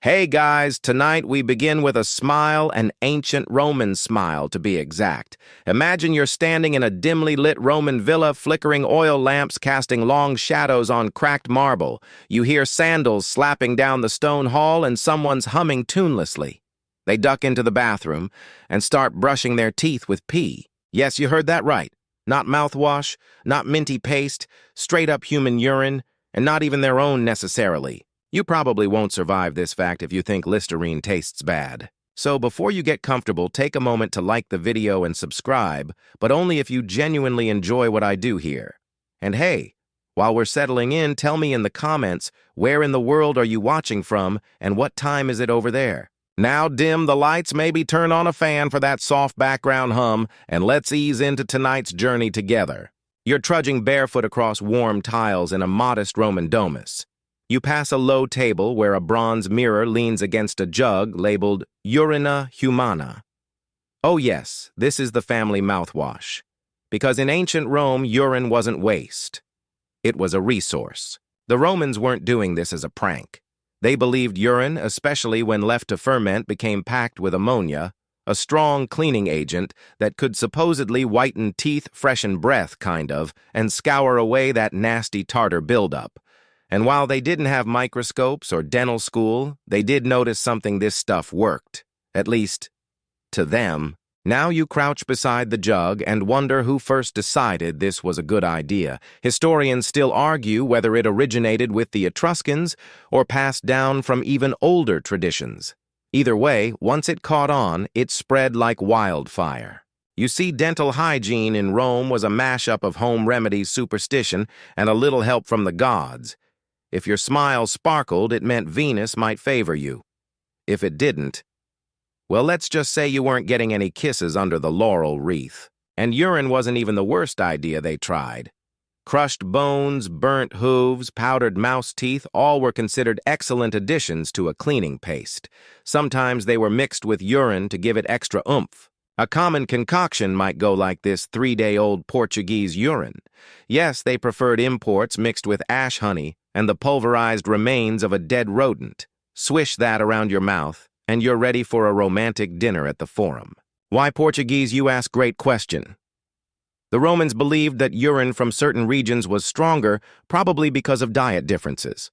Hey guys, tonight we begin with a smile, an ancient Roman smile to be exact. Imagine you're standing in a dimly lit Roman villa, flickering oil lamps casting long shadows on cracked marble. You hear sandals slapping down the stone hall and someone's humming tunelessly. They duck into the bathroom and start brushing their teeth with pee. Yes, you heard that right. Not mouthwash, not minty paste, straight up human urine, and not even their own necessarily. You probably won't survive this fact if you think Listerine tastes bad. So before you get comfortable, take a moment to like the video and subscribe, but only if you genuinely enjoy what I do here. And hey, while we're settling in, tell me in the comments, where in the world are you watching from and what time is it over there? Now dim the lights, maybe turn on a fan for that soft background hum, and let's ease into tonight's journey together. You're trudging barefoot across warm tiles in a modest Roman domus. You pass a low table where a bronze mirror leans against a jug labeled Urine Humana. Oh yes, this is the family mouthwash. Because in ancient Rome, urine wasn't waste. It was a resource. The Romans weren't doing this as a prank. They believed urine, especially when left to ferment, became packed with ammonia, a strong cleaning agent that could supposedly whiten teeth, freshen breath, kind of, and scour away that nasty tartar buildup. And while they didn't have microscopes or dental school, they did notice something: this stuff worked. At least, to them. Now you crouch beside the jug and wonder who first decided this was a good idea. Historians still argue whether it originated with the Etruscans or passed down from even older traditions. Either way, once it caught on, it spread like wildfire. You see, dental hygiene in Rome was a mashup of home remedies, superstition, and a little help from the gods. If your smile sparkled, it meant Venus might favor you. If it didn't, well, let's just say you weren't getting any kisses under the laurel wreath. And urine wasn't even the worst idea they tried. Crushed bones, burnt hooves, powdered mouse teeth, all were considered excellent additions to a cleaning paste. Sometimes they were mixed with urine to give it extra oomph. A common concoction might go like this: 3-day-old Portuguese urine. Yes, they preferred imports mixed with ash honey and the pulverized remains of a dead rodent. Swish that around your mouth, and you're ready for a romantic dinner at the Forum. Why Portuguese, you ask? Great question. The Romans believed that urine from certain regions was stronger, probably because of diet differences.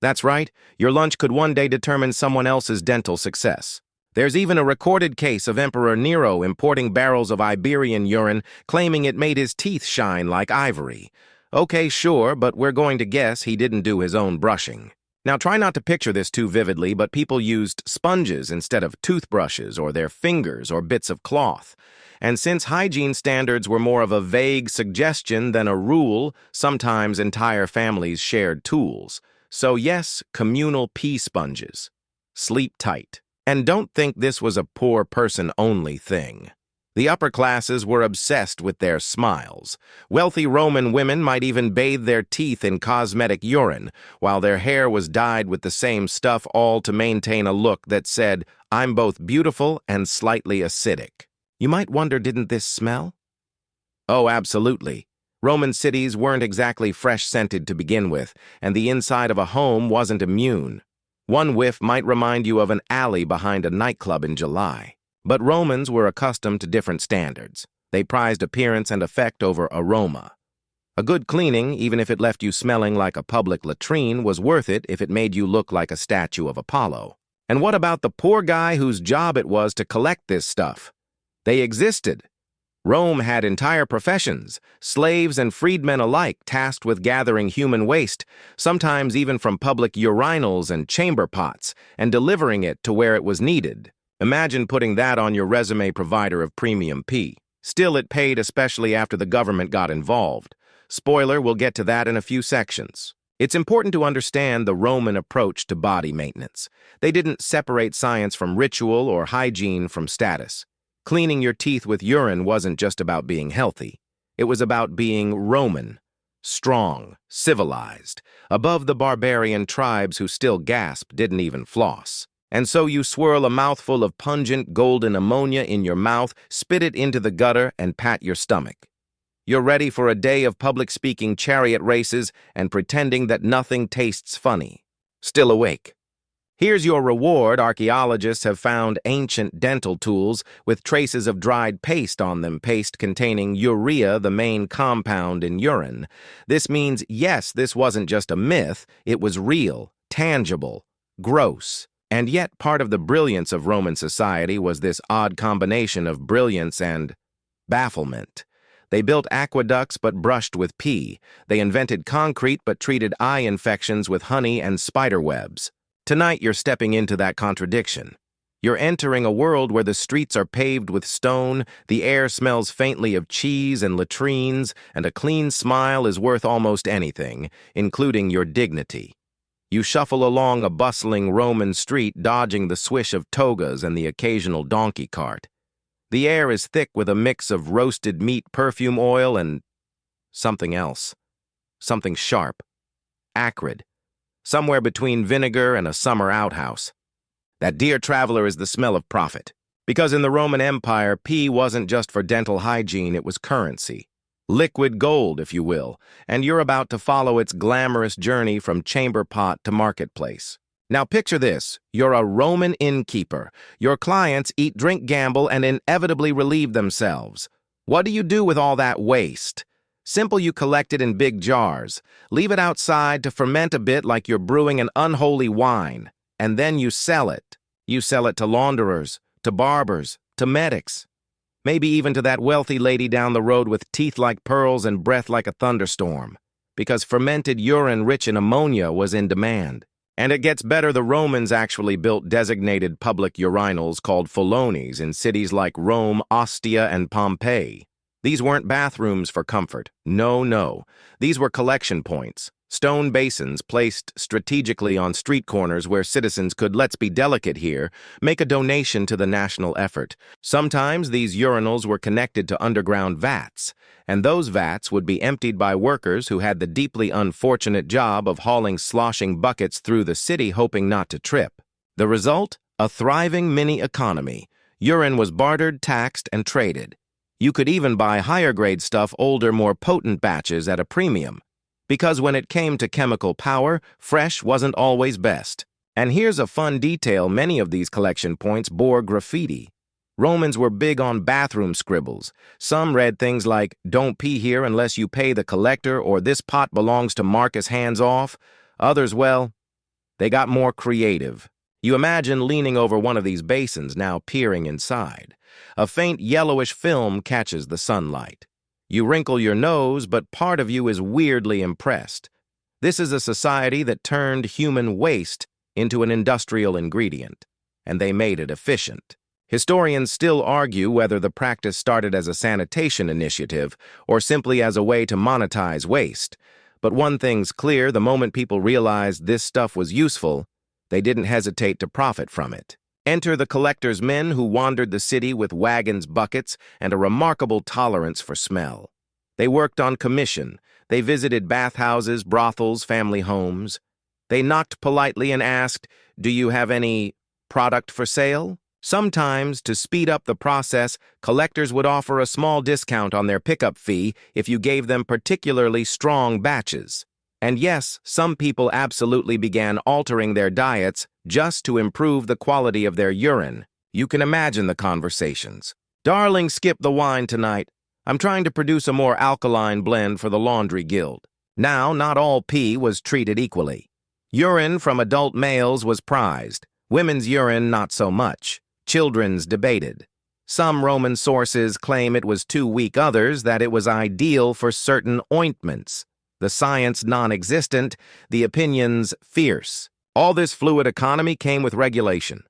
That's right, your lunch could one day determine someone else's dental success. There's even a recorded case of Emperor Nero importing barrels of Iberian urine, claiming it made his teeth shine like ivory. Okay, sure, but we're going to guess he didn't do his own brushing. Now try not to picture this too vividly, but people used sponges instead of toothbrushes, or their fingers, or bits of cloth. And since hygiene standards were more of a vague suggestion than a rule, sometimes entire families shared tools. So yes, communal pee sponges. Sleep tight. And don't think this was a poor person-only thing. The upper classes were obsessed with their smiles. Wealthy Roman women might even bathe their teeth in cosmetic urine, while their hair was dyed with the same stuff, all to maintain a look that said, "I'm both beautiful and slightly acidic." You might wonder, didn't this smell? Oh, absolutely. Roman cities weren't exactly fresh-scented to begin with, and the inside of a home wasn't immune. One whiff might remind you of an alley behind a nightclub in July. But Romans were accustomed to different standards. They prized appearance and effect over aroma. A good cleaning, even if it left you smelling like a public latrine, was worth it if it made you look like a statue of Apollo. And what about the poor guy whose job it was to collect this stuff? They existed. Rome had entire professions, slaves and freedmen alike, tasked with gathering human waste, sometimes even from public urinals and chamber pots, and delivering it to where it was needed. Imagine putting that on your resume: provider of premium pee. Still, it paid, especially after the government got involved. Spoiler, we'll get to that in a few sections. It's important to understand the Roman approach to body maintenance. They didn't separate science from ritual or hygiene from status. Cleaning your teeth with urine wasn't just about being healthy. It was about being Roman, strong, civilized, above the barbarian tribes who still gasped, didn't even floss. And so you swirl a mouthful of pungent golden ammonia in your mouth, spit it into the gutter, and pat your stomach. You're ready for a day of public speaking, chariot races, and pretending that nothing tastes funny. Still awake. Here's your reward. Archaeologists have found ancient dental tools with traces of dried paste on them, paste containing urea, the main compound in urine. This means, yes, this wasn't just a myth, it was real, tangible, gross. And yet part of the brilliance of Roman society was this odd combination of brilliance and bafflement. They built aqueducts but brushed with pee. They invented concrete but treated eye infections with honey and spider webs. Tonight you're stepping into that contradiction. You're entering a world where the streets are paved with stone, the air smells faintly of cheese and latrines, and a clean smile is worth almost anything, including your dignity. You shuffle along a bustling Roman street, dodging the swish of togas and the occasional donkey cart. The air is thick with a mix of roasted meat, perfume oil, and something else. Something sharp, acrid, somewhere between vinegar and a summer outhouse. That, dear traveler, is the smell of profit. Because in the Roman Empire, pee wasn't just for dental hygiene, it was currency. Liquid gold, if you will, and you're about to follow its glamorous journey from chamber pot to marketplace. Now picture this, you're a Roman innkeeper. Your clients eat, drink, gamble, and inevitably relieve themselves. What do you do with all that waste? Simple, you collect it in big jars. Leave it outside to ferment a bit like you're brewing an unholy wine. And then you sell it. You sell it to launderers, to barbers, to medics. Maybe even to that wealthy lady down the road with teeth like pearls and breath like a thunderstorm. Because fermented urine rich in ammonia was in demand. And it gets better, the Romans actually built designated public urinals called Fullonies in cities like Rome, Ostia, and Pompeii. These weren't bathrooms for comfort. No. These were collection points. Stone basins placed strategically on street corners where citizens could, let's be delicate here, make a donation to the national effort. Sometimes these urinals were connected to underground vats, and those vats would be emptied by workers who had the deeply unfortunate job of hauling sloshing buckets through the city hoping not to trip. The result? A thriving mini economy. Urine was bartered, taxed, and traded. You could even buy higher-grade stuff, older, more potent batches at a premium. Because when it came to chemical power, fresh wasn't always best. And here's a fun detail, many of these collection points bore graffiti. Romans were big on bathroom scribbles. Some read things like, "Don't pee here unless you pay the collector," or "This pot belongs to Marcus, hands off." Others, well, they got more creative. You imagine leaning over one of these basins, now peering inside. A faint yellowish film catches the sunlight. You wrinkle your nose, but part of you is weirdly impressed. This is a society that turned human waste into an industrial ingredient, and they made it efficient. Historians still argue whether the practice started as a sanitation initiative or simply as a way to monetize waste. But one thing's clear, the moment people realized this stuff was useful, they didn't hesitate to profit from it. Enter the collector's men who wandered the city with wagons, buckets, and a remarkable tolerance for smell. They worked on commission. They visited bathhouses, brothels, family homes. They knocked politely and asked, "Do you have any product for sale?" Sometimes, to speed up the process, collectors would offer a small discount on their pickup fee if you gave them particularly strong batches. And yes, some people absolutely began altering their diets just to improve the quality of their urine. You can imagine the conversations. "Darling, skip the wine tonight. I'm trying to produce a more alkaline blend for the laundry guild." Now, not all pee was treated equally. Urine from adult males was prized. Women's urine, not so much. Children's debated. Some Roman sources claim it was too weak, others that it was ideal for certain ointments. The science non-existent, the opinions fierce. All this fluid economy came with regulation.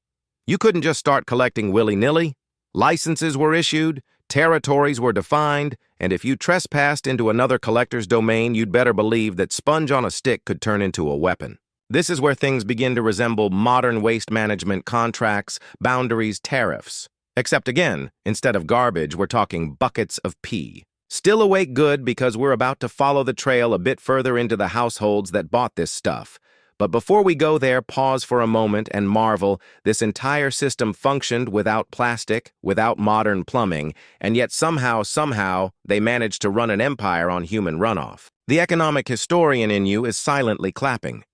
You couldn't just start collecting willy-nilly. Licenses were issued, territories were defined, and if you trespassed into another collector's domain, you'd better believe that sponge on a stick could turn into a weapon. This is where things begin to resemble modern waste management contracts, boundaries, tariffs. Except again, instead of garbage, we're talking buckets of pee. Still awake, good, because we're about to follow the trail a bit further into the households that bought this stuff. But before we go there, pause for a moment and marvel. This entire system functioned without plastic, without modern plumbing, and yet somehow, they managed to run an empire on human runoff. The economic historian in you is silently clapping.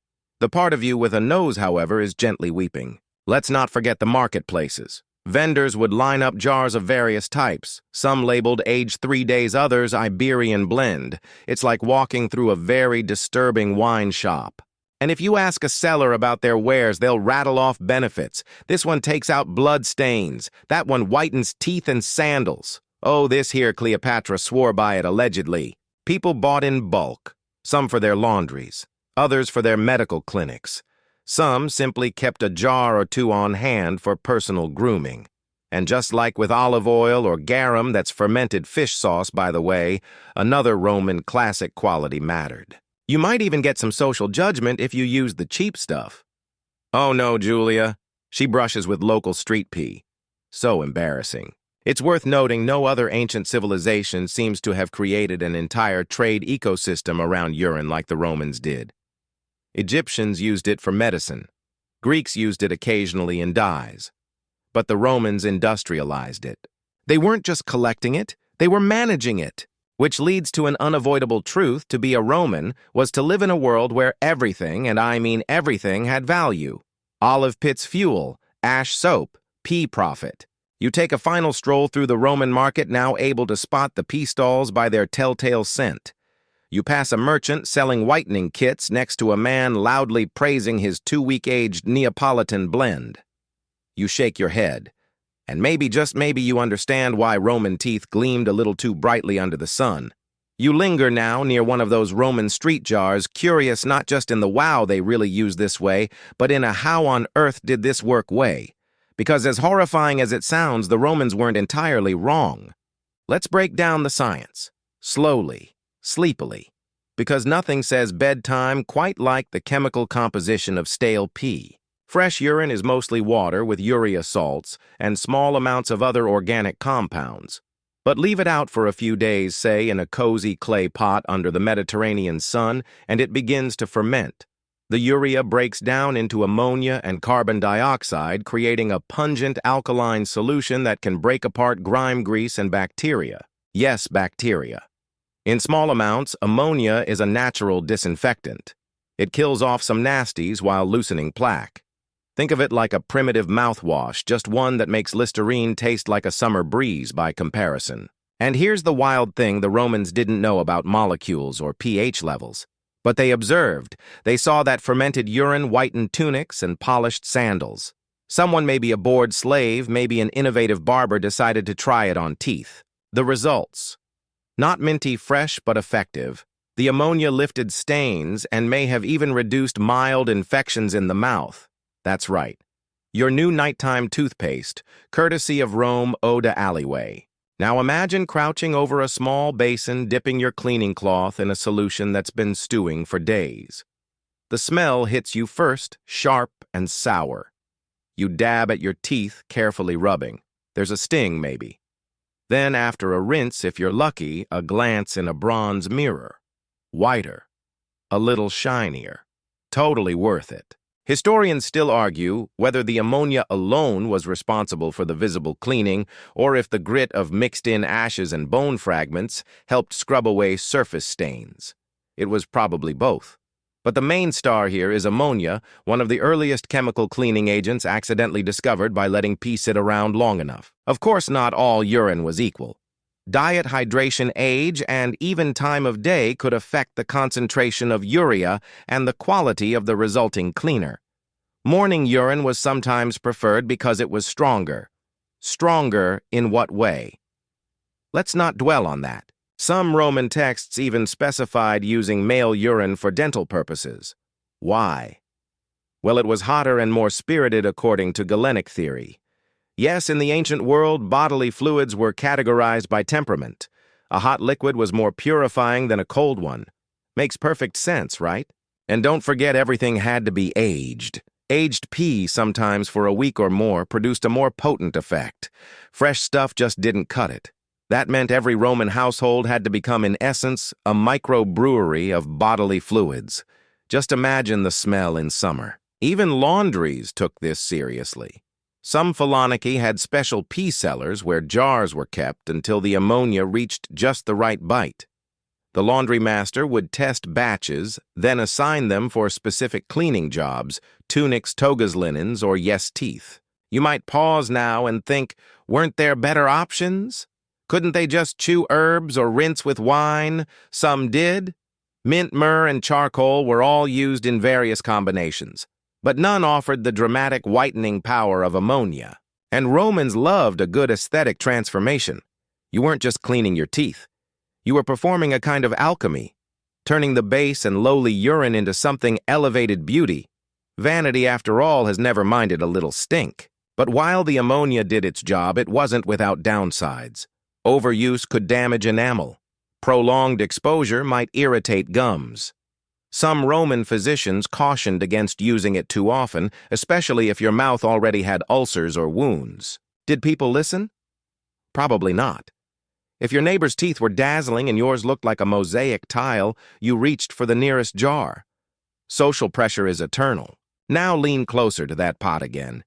The part of you with a nose, however, is gently weeping. Let's not forget the marketplaces. Vendors would line up jars of various types, some labeled aged 3 days, others Iberian blend. It's like walking through a very disturbing wine shop. And if you ask a seller about their wares, they'll rattle off benefits. This one takes out blood stains. That one whitens teeth and sandals. Oh, this here Cleopatra swore by it allegedly. People bought in bulk, some for their laundries, others for their medical clinics. Some simply kept a jar or two on hand for personal grooming. And just like with olive oil or garum, that's fermented fish sauce, by the way, another Roman classic quality mattered. You might even get some social judgment if you used the cheap stuff. Oh no, Julia. She brushes with local street pee. So embarrassing. It's worth noting no other ancient civilization seems to have created an entire trade ecosystem around urine like the Romans did. Egyptians used it for medicine. Greeks used it occasionally in dyes. But the Romans industrialized it. They weren't just collecting it, they were managing it. Which leads to an unavoidable truth: to be a Roman was to live in a world where everything, and I mean everything, had value. Olive pit's fuel, ash soap, pea profit. You take a final stroll through the Roman market, now able to spot the pea stalls by their telltale scent. You pass a merchant selling whitening kits next to a man loudly praising his 2-week-aged Neapolitan blend. You shake your head, and maybe, just maybe, you understand why Roman teeth gleamed a little too brightly under the sun. You linger now near one of those Roman street jars, curious not just in the wow they really used this way, but in a how on earth did this work way. Because as horrifying as it sounds, the Romans weren't entirely wrong. Let's break down the science, slowly, sleepily, because nothing says bedtime quite like the chemical composition of stale pee. Fresh urine is mostly water with urea salts and small amounts of other organic compounds. But leave it out for a few days, say in a cozy clay pot under the Mediterranean sun, and it begins to ferment. The urea breaks down into ammonia and carbon dioxide, creating a pungent alkaline solution that can break apart grime grease and bacteria. Yes, bacteria. In small amounts, ammonia is a natural disinfectant. It kills off some nasties while loosening plaque. Think of it like a primitive mouthwash, just one that makes Listerine taste like a summer breeze by comparison. And here's the wild thing: the Romans didn't know about molecules or pH levels. But they observed. They saw that fermented urine whitened tunics and polished sandals. Someone, maybe a bored slave, maybe an innovative barber, decided to try it on teeth. The results: not minty fresh, but effective. The ammonia lifted stains and may have even reduced mild infections in the mouth. That's right. Your new nighttime toothpaste, courtesy of Rome Eau de Alleyway. Now imagine crouching over a small basin, dipping your cleaning cloth in a solution that's been stewing for days. The smell hits you first, sharp and sour. You dab at your teeth, carefully rubbing. There's a sting, maybe. Then, after a rinse, if you're lucky, a glance in a bronze mirror. Whiter. A little shinier. Totally worth it. Historians still argue whether the ammonia alone was responsible for the visible cleaning, or if the grit of mixed-in ashes and bone fragments helped scrub away surface stains. It was probably both. But the main star here is ammonia, one of the earliest chemical cleaning agents accidentally discovered by letting pee sit around long enough. Of course, not all urine was equal. Diet, hydration, age, and even time of day could affect the concentration of urea and the quality of the resulting cleaner. Morning urine was sometimes preferred because it was stronger. Stronger in what way? Let's not dwell on that. Some Roman texts even specified using male urine for dental purposes. Why? Well, it was hotter and more spirited according to Galenic theory. Yes, in the ancient world, bodily fluids were categorized by temperament. A hot liquid was more purifying than a cold one. Makes perfect sense, right? And don't forget, everything had to be aged. Aged pee, sometimes for a week or more, produced a more potent effect. Fresh stuff just didn't cut it. That meant every Roman household had to become, in essence, a microbrewery of bodily fluids. Just imagine the smell in summer. Even laundries took this seriously. Some Fullonicae had special pee cellars where jars were kept until the ammonia reached just the right bite. The laundry master would test batches, then assign them for specific cleaning jobs, tunics, togas, linens, or yes, teeth. You might pause now and think, weren't there better options? Couldn't they just chew herbs or rinse with wine? Some did. Mint, myrrh, and charcoal were all used in various combinations, but none offered the dramatic whitening power of ammonia. And Romans loved a good aesthetic transformation. You weren't just cleaning your teeth. You were performing a kind of alchemy, turning the base and lowly urine into something elevated beauty. Vanity, after all, has never minded a little stink. But while the ammonia did its job, it wasn't without downsides. Overuse could damage enamel. Prolonged exposure might irritate gums. Some Roman physicians cautioned against using it too often, especially if your mouth already had ulcers or wounds. Did people listen? Probably not. If your neighbor's teeth were dazzling and yours looked like a mosaic tile, you reached for the nearest jar. Social pressure is eternal. Now lean closer to that pot again.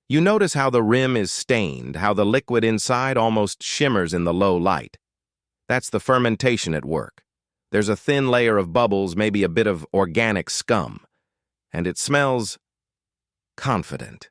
You notice how the rim is stained, how the liquid inside almost shimmers in the low light. That's the fermentation at work. There's a thin layer of bubbles, maybe a bit of organic scum. And it smells confident,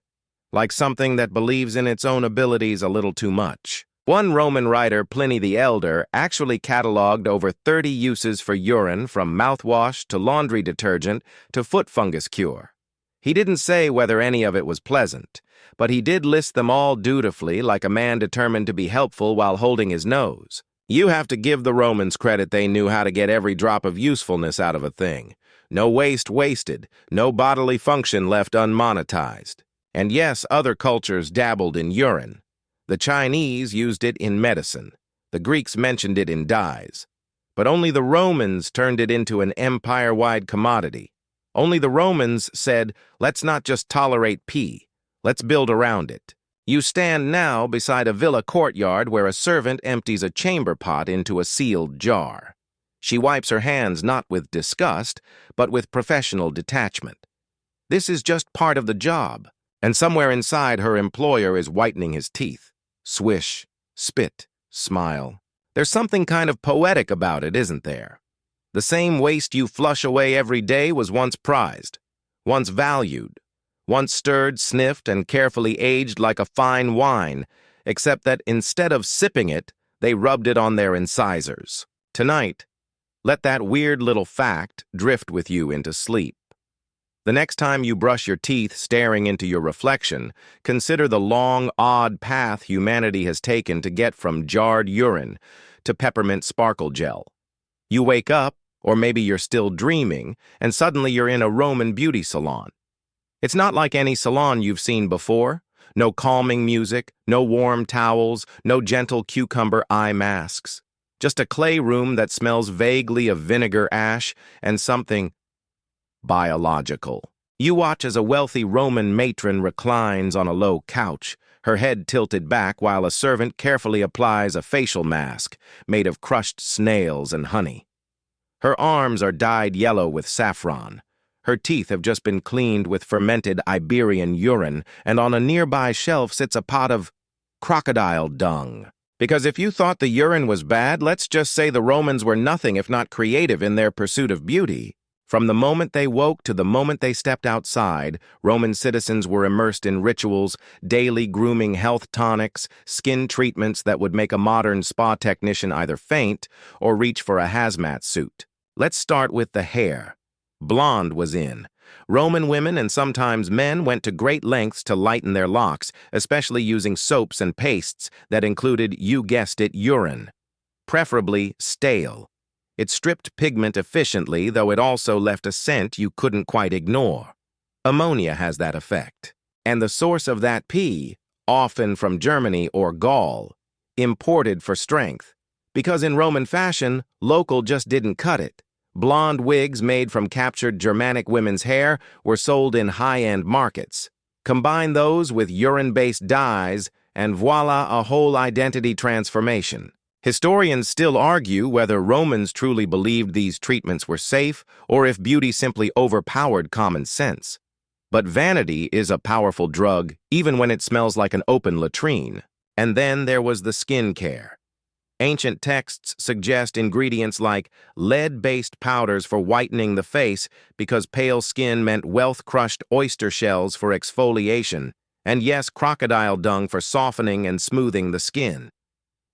like something that believes in its own abilities a little too much. One Roman writer, Pliny the Elder, actually cataloged over 30 uses for urine, from mouthwash to laundry detergent to foot fungus cure. He didn't say whether any of it was pleasant, but he did list them all dutifully, like a man determined to be helpful while holding his nose. You have to give the Romans credit. They knew how to get every drop of usefulness out of a thing. No waste wasted, no bodily function left unmonetized. And yes, other cultures dabbled in urine. The Chinese used it in medicine. The Greeks mentioned it in dyes. But only the Romans turned it into an empire-wide commodity. Only the Romans said, let's not just tolerate pee, let's build around it. You stand now beside a villa courtyard where a servant empties a chamber pot into a sealed jar. She wipes her hands not with disgust, but with professional detachment. This is just part of the job, and somewhere inside her employer is whitening his teeth. Swish, spit, smile. There's something kind of poetic about it, isn't there? The same waste you flush away every day was once prized, once valued, once stirred, sniffed, and carefully aged like a fine wine, except that instead of sipping it, they rubbed it on their incisors. Tonight, let that weird little fact drift with you into sleep. The next time you brush your teeth staring into your reflection, consider the long, odd path humanity has taken to get from jarred urine to peppermint sparkle gel. You wake up, or maybe you're still dreaming, and suddenly you're in a Roman beauty salon. It's not like any salon you've seen before. No calming music, no warm towels, no gentle cucumber eye masks. Just a clay room that smells vaguely of vinegar ash and something biological. You watch as a wealthy Roman matron reclines on a low couch, her head tilted back while a servant carefully applies a facial mask made of crushed snails and honey. Her arms are dyed yellow with saffron. Her teeth have just been cleaned with fermented Iberian urine, and on a nearby shelf sits a pot of crocodile dung. Because if you thought the urine was bad, let's just say the Romans were nothing if not creative in their pursuit of beauty. From the moment they woke to the moment they stepped outside, Roman citizens were immersed in rituals, daily grooming, health tonics, skin treatments that would make a modern spa technician either faint or reach for a hazmat suit. Let's start with the hair. Blonde was in. Roman women and sometimes men went to great lengths to lighten their locks, especially using soaps and pastes that included, you guessed it, urine. Preferably stale. It stripped pigment efficiently, though it also left a scent you couldn't quite ignore. Ammonia has that effect. And the source of that pee, often from Germany or Gaul, imported for strength. Because in Roman fashion, local just didn't cut it. Blonde wigs made from captured Germanic women's hair were sold in high-end markets. Combine those with urine-based dyes, and voila, a whole identity transformation. Historians still argue whether Romans truly believed these treatments were safe or if beauty simply overpowered common sense. But vanity is a powerful drug, even when it smells like an open latrine. And then there was the skin care. Ancient texts suggest ingredients like lead-based powders for whitening the face because pale skin meant wealth-crushed oyster shells for exfoliation, and yes, crocodile dung for softening and smoothing the skin,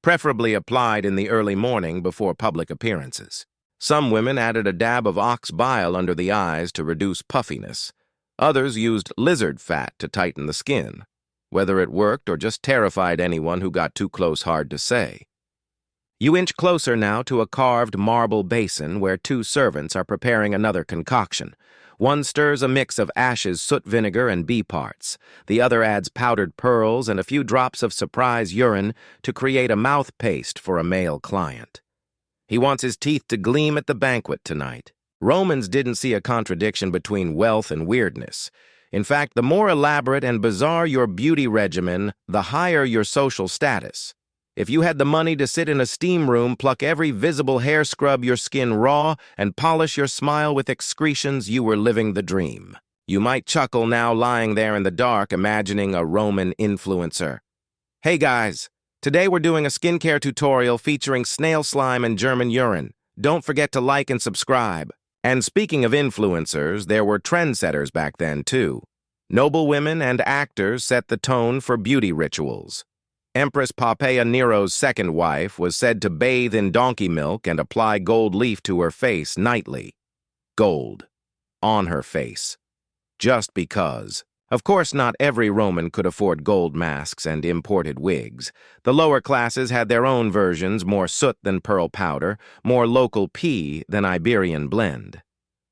preferably applied in the early morning before public appearances. Some women added a dab of ox bile under the eyes to reduce puffiness. Others used lizard fat to tighten the skin. Whether it worked or just terrified anyone who got too close, hard to say. You inch closer now to a carved marble basin where two servants are preparing another concoction. One stirs a mix of ashes, soot vinegar, and bee parts. The other adds powdered pearls and a few drops of surprise urine to create a mouth paste for a male client. He wants his teeth to gleam at the banquet tonight. Romans didn't see a contradiction between wealth and weirdness. In fact, the more elaborate and bizarre your beauty regimen, the higher your social status. If you had the money to sit in a steam room, pluck every visible hair, scrub your skin raw, and polish your smile with excretions, you were living the dream. You might chuckle now lying there in the dark, imagining a Roman influencer. Hey guys, today we're doing a skincare tutorial featuring snail slime and German urine. Don't forget to like and subscribe. And speaking of influencers, there were trendsetters back then too. Noble women and actors set the tone for beauty rituals. Empress Poppaea Nero's second wife was said to bathe in donkey milk and apply gold leaf to her face nightly. Gold. On her face. Just because. Of course, not every Roman could afford gold masks and imported wigs. The lower classes had their own versions, more soot than pearl powder, more local pea than Iberian blend.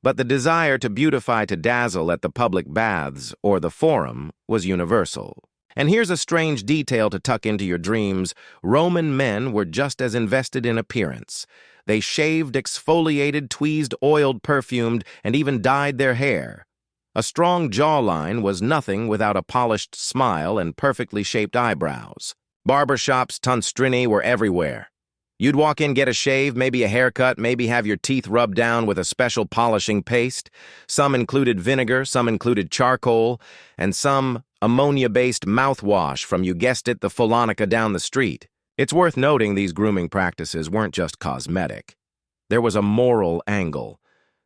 But the desire to beautify to dazzle at the public baths or the forum was universal. And here's a strange detail to tuck into your dreams. Roman men were just as invested in appearance. They shaved, exfoliated, tweezed, oiled, perfumed, and even dyed their hair. A strong jawline was nothing without a polished smile and perfectly shaped eyebrows. Barbershops, tonsustrini were everywhere. You'd walk in, get a shave, maybe a haircut, maybe have your teeth rubbed down with a special polishing paste. Some included vinegar, some included charcoal, and some ammonia-based mouthwash from, you guessed it, the Fullonicae down the street. It's worth noting these grooming practices weren't just cosmetic. There was a moral angle.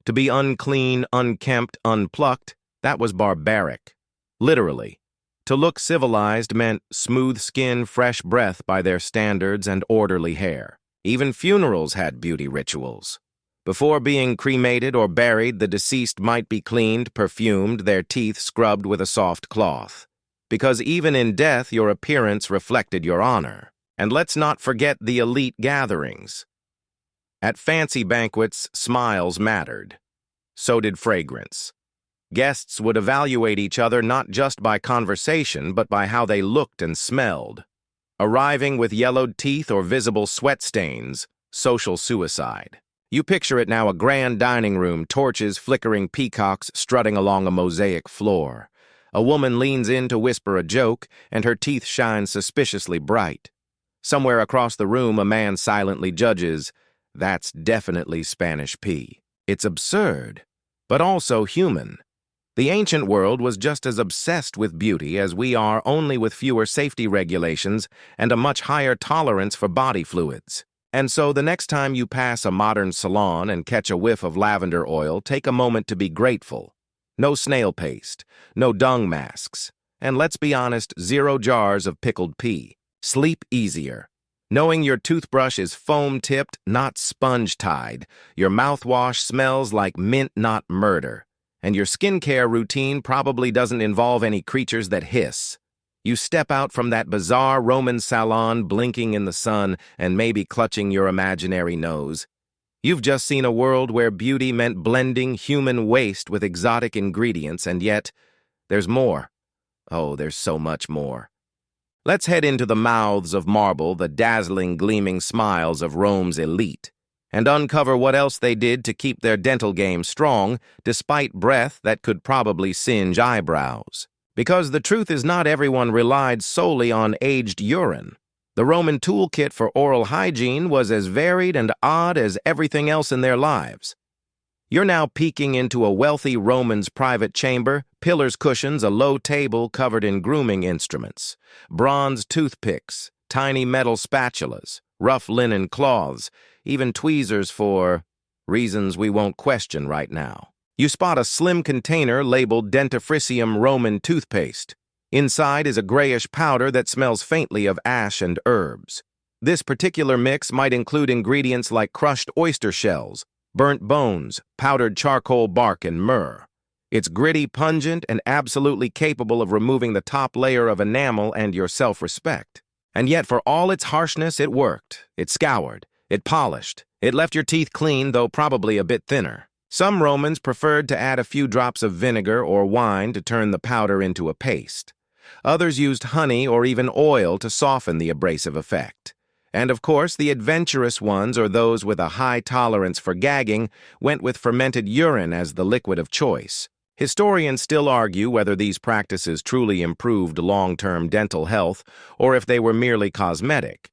To be unclean, unkempt, unplucked, that was barbaric. Literally. To look civilized meant smooth skin, fresh breath by their standards, and orderly hair. Even funerals had beauty rituals. Before being cremated or buried, the deceased might be cleaned, perfumed, their teeth scrubbed with a soft cloth. Because even in death, your appearance reflected your honor. And let's not forget the elite gatherings. At fancy banquets, smiles mattered. So did fragrance. Guests would evaluate each other not just by conversation, but by how they looked and smelled. Arriving with yellowed teeth or visible sweat stains, social suicide. You picture it now, a grand dining room, torches, flickering peacocks strutting along a mosaic floor. A woman leans in to whisper a joke, and her teeth shine suspiciously bright. Somewhere across the room, a man silently judges, "That's definitely Spanish pee." It's absurd, but also human. The ancient world was just as obsessed with beauty as we are, only with fewer safety regulations and a much higher tolerance for body fluids. And so the next time you pass a modern salon and catch a whiff of lavender oil, take a moment to be grateful. No snail paste, no dung masks, and let's be honest, 0 jars of pickled pea. Sleep easier. Knowing your toothbrush is foam-tipped, not sponge-tied. Your mouthwash smells like mint, not murder. And your skincare routine probably doesn't involve any creatures that hiss. You step out from that bizarre Roman salon, blinking in the sun and maybe clutching your imaginary nose. You've just seen a world where beauty meant blending human waste with exotic ingredients, and yet there's more. Oh, there's so much more. Let's head into the mouths of marble, the dazzling, gleaming smiles of Rome's elite, and uncover what else they did to keep their dental game strong, despite breath that could probably singe eyebrows. Because the truth is, not everyone relied solely on aged urine. The Roman toolkit for oral hygiene was as varied and odd as everything else in their lives. You're now peeking into a wealthy Roman's private chamber, pillars, cushions, a low table covered in grooming instruments, bronze toothpicks, tiny metal spatulas, rough linen cloths, even tweezers for reasons we won't question right now. You spot a slim container labeled dentifricium Roman toothpaste. Inside is a grayish powder that smells faintly of ash and herbs. This particular mix might include ingredients like crushed oyster shells, burnt bones, powdered charcoal bark, and myrrh. It's gritty, pungent, and absolutely capable of removing the top layer of enamel and your self-respect. And yet, for all its harshness, it worked. It scoured. It polished. It left your teeth clean, though probably a bit thinner. Some Romans preferred to add a few drops of vinegar or wine to turn the powder into a paste. Others used honey or even oil to soften the abrasive effect. And of course, the adventurous ones, or those with a high tolerance for gagging, went with fermented urine as the liquid of choice. Historians still argue whether these practices truly improved long-term dental health or if they were merely cosmetic.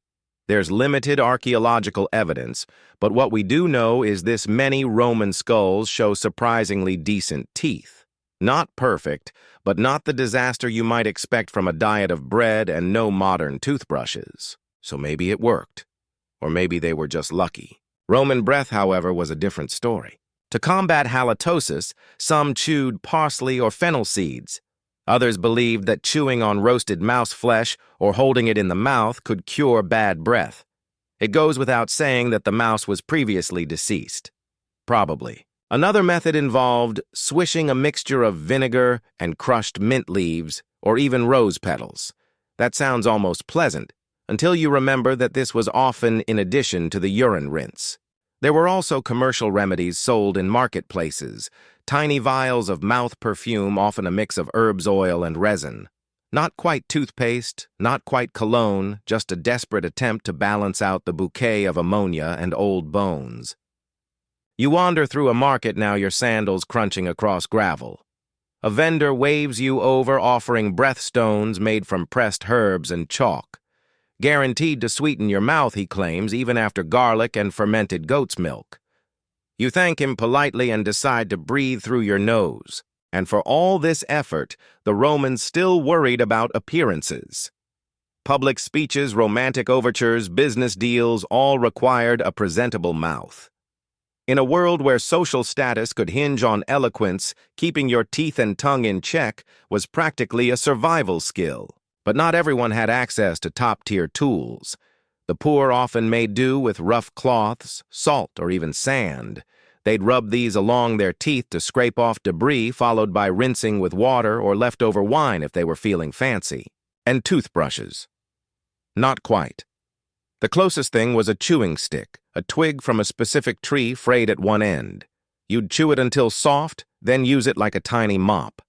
There's limited archaeological evidence, but what we do know is this: many Roman skulls show surprisingly decent teeth. Not perfect, but not the disaster you might expect from a diet of bread and no modern toothbrushes. So maybe it worked. Or maybe they were just lucky. Roman breath, however, was a different story. To combat halitosis, some chewed parsley or fennel seeds. Others believed that chewing on roasted mouse flesh or holding it in the mouth could cure bad breath. It goes without saying that the mouse was previously deceased. Probably. Another method involved swishing a mixture of vinegar and crushed mint leaves or even rose petals. That sounds almost pleasant, until you remember that this was often in addition to the urine rinse. There were also commercial remedies sold in marketplaces, tiny vials of mouth perfume, often a mix of herbs oil and resin. Not quite toothpaste, not quite cologne, just a desperate attempt to balance out the bouquet of ammonia and old bones. You wander through a market now, your sandals crunching across gravel. A vendor waves you over, offering breath stones made from pressed herbs and chalk. Guaranteed to sweeten your mouth, he claims, even after garlic and fermented goat's milk. You thank him politely and decide to breathe through your nose. And for all this effort, the Romans still worried about appearances. Public speeches, romantic overtures, business deals all required a presentable mouth. In a world where social status could hinge on eloquence, keeping your teeth and tongue in check was practically a survival skill. But not everyone had access to top-tier tools. The poor often made do with rough cloths, salt, or even sand. They'd rub these along their teeth to scrape off debris, followed by rinsing with water or leftover wine if they were feeling fancy. And toothbrushes. Not quite. The closest thing was a chewing stick, a twig from a specific tree frayed at one end. You'd chew it until soft, then use it like a tiny mop.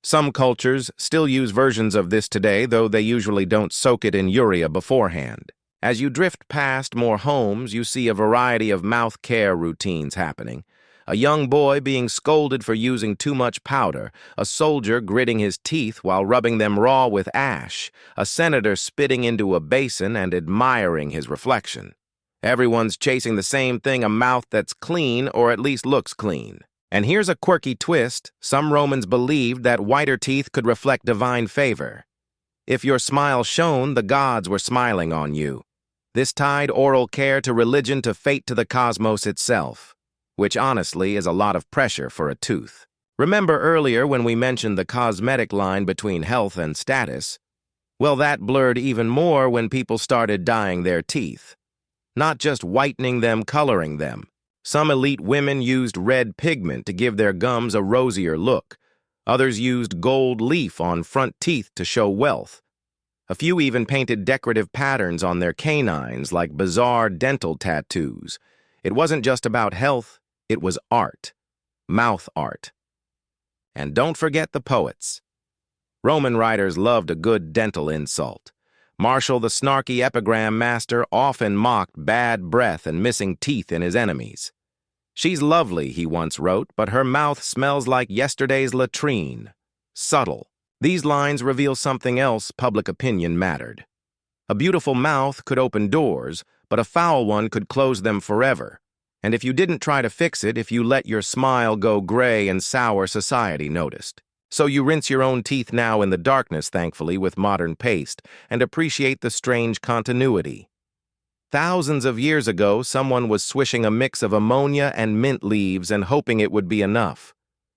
Some cultures still use versions of this today, though they usually don't soak it in urea beforehand. As you drift past more homes, you see a variety of mouth care routines happening. A young boy being scolded for using too much powder, a soldier gritting his teeth while rubbing them raw with ash, a senator spitting into a basin and admiring his reflection. Everyone's chasing the same thing: a mouth that's clean, or at least looks clean. And here's a quirky twist: some Romans believed that whiter teeth could reflect divine favor. If your smile shone, the gods were smiling on you. This tied oral care to religion, to fate, to the cosmos itself, which honestly is a lot of pressure for a tooth. Remember earlier when we mentioned the cosmetic line between health and status? Well, that blurred even more when people started dyeing their teeth. Not just whitening them, coloring them. Some elite women used red pigment to give their gums a rosier look. Others used gold leaf on front teeth to show wealth. A few even painted decorative patterns on their canines, like bizarre dental tattoos. It wasn't just about health, it was art. Mouth art. And don't forget the poets. Roman writers loved a good dental insult. Martial, the snarky epigram master, often mocked bad breath and missing teeth in his enemies. "She's lovely," he once wrote, "but her mouth smells like yesterday's latrine." Subtle. These lines reveal something else public opinion mattered. A beautiful mouth could open doors, but a foul one could close them forever. And if you didn't try to fix it, if you let your smile go gray and sour, society noticed. So you rinse your own teeth now in the darkness, thankfully, with modern paste, and appreciate the strange continuity. Thousands of years ago, someone was swishing a mix of ammonia and mint leaves and hoping it would be enough.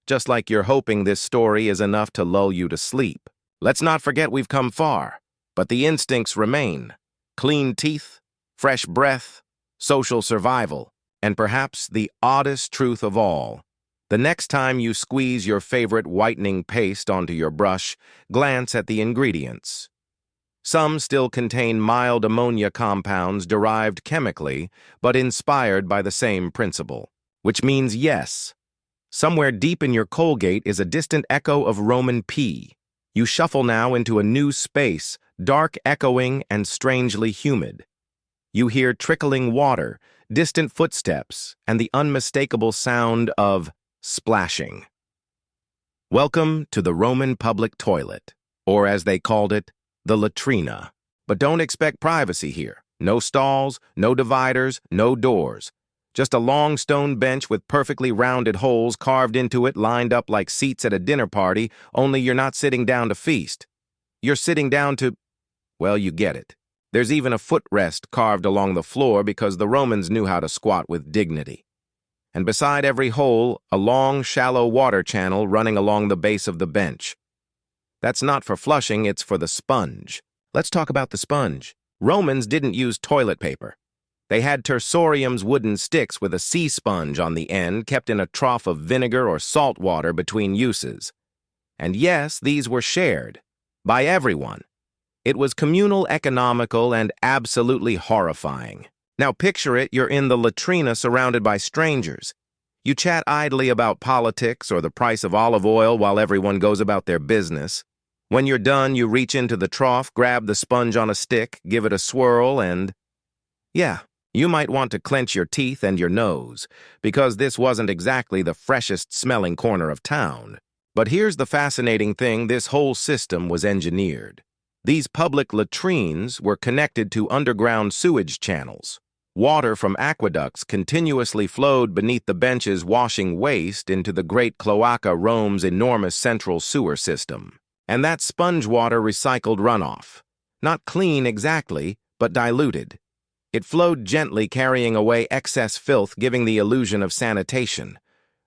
Just like you're hoping this story is enough to lull you to sleep. Let's not forget we've come far, but the instincts remain. Clean teeth, fresh breath, social survival, and perhaps the oddest truth of all. The next time you squeeze your favorite whitening paste onto your brush, glance at the ingredients. Some still contain mild ammonia compounds derived chemically, but inspired by the same principle. Which means yes, somewhere deep in your Colgate is a distant echo of Roman pee. You shuffle now into a new space, dark, echoing, and strangely humid. You hear trickling water, distant footsteps, and the unmistakable sound of splashing. Welcome to the Roman public toilet, or as they called it, the latrina. But don't expect privacy here. No stalls, no dividers, no doors. Just a long stone bench with perfectly rounded holes carved into it lined up like seats at a dinner party, only you're not sitting down to feast. You're sitting down to, well, you get it. There's even a footrest carved along the floor because the Romans knew how to squat with dignity. And beside every hole, a long, shallow water channel running along the base of the bench. That's not for flushing, it's for the sponge. Let's talk about the sponge. Romans didn't use toilet paper. They had tersorium's wooden sticks with a sea sponge on the end, kept in a trough of vinegar or salt water between uses. And yes, these were shared by everyone. It was communal, economical, and absolutely horrifying. Now picture it, you're in the latrina surrounded by strangers. You chat idly about politics or the price of olive oil while everyone goes about their business. When you're done, you reach into the trough, grab the sponge on a stick, give it a swirl, and yeah, you might want to clench your teeth and your nose, because this wasn't exactly the freshest smelling corner of town. But here's the fascinating thing, this whole system was engineered. These public latrines were connected to underground sewage channels. Water from aqueducts continuously flowed beneath the benches, washing waste into the great cloaca, Rome's enormous central sewer system. And that sponge water recycled runoff. Not clean exactly, but diluted. It flowed gently, carrying away excess filth, giving the illusion of sanitation.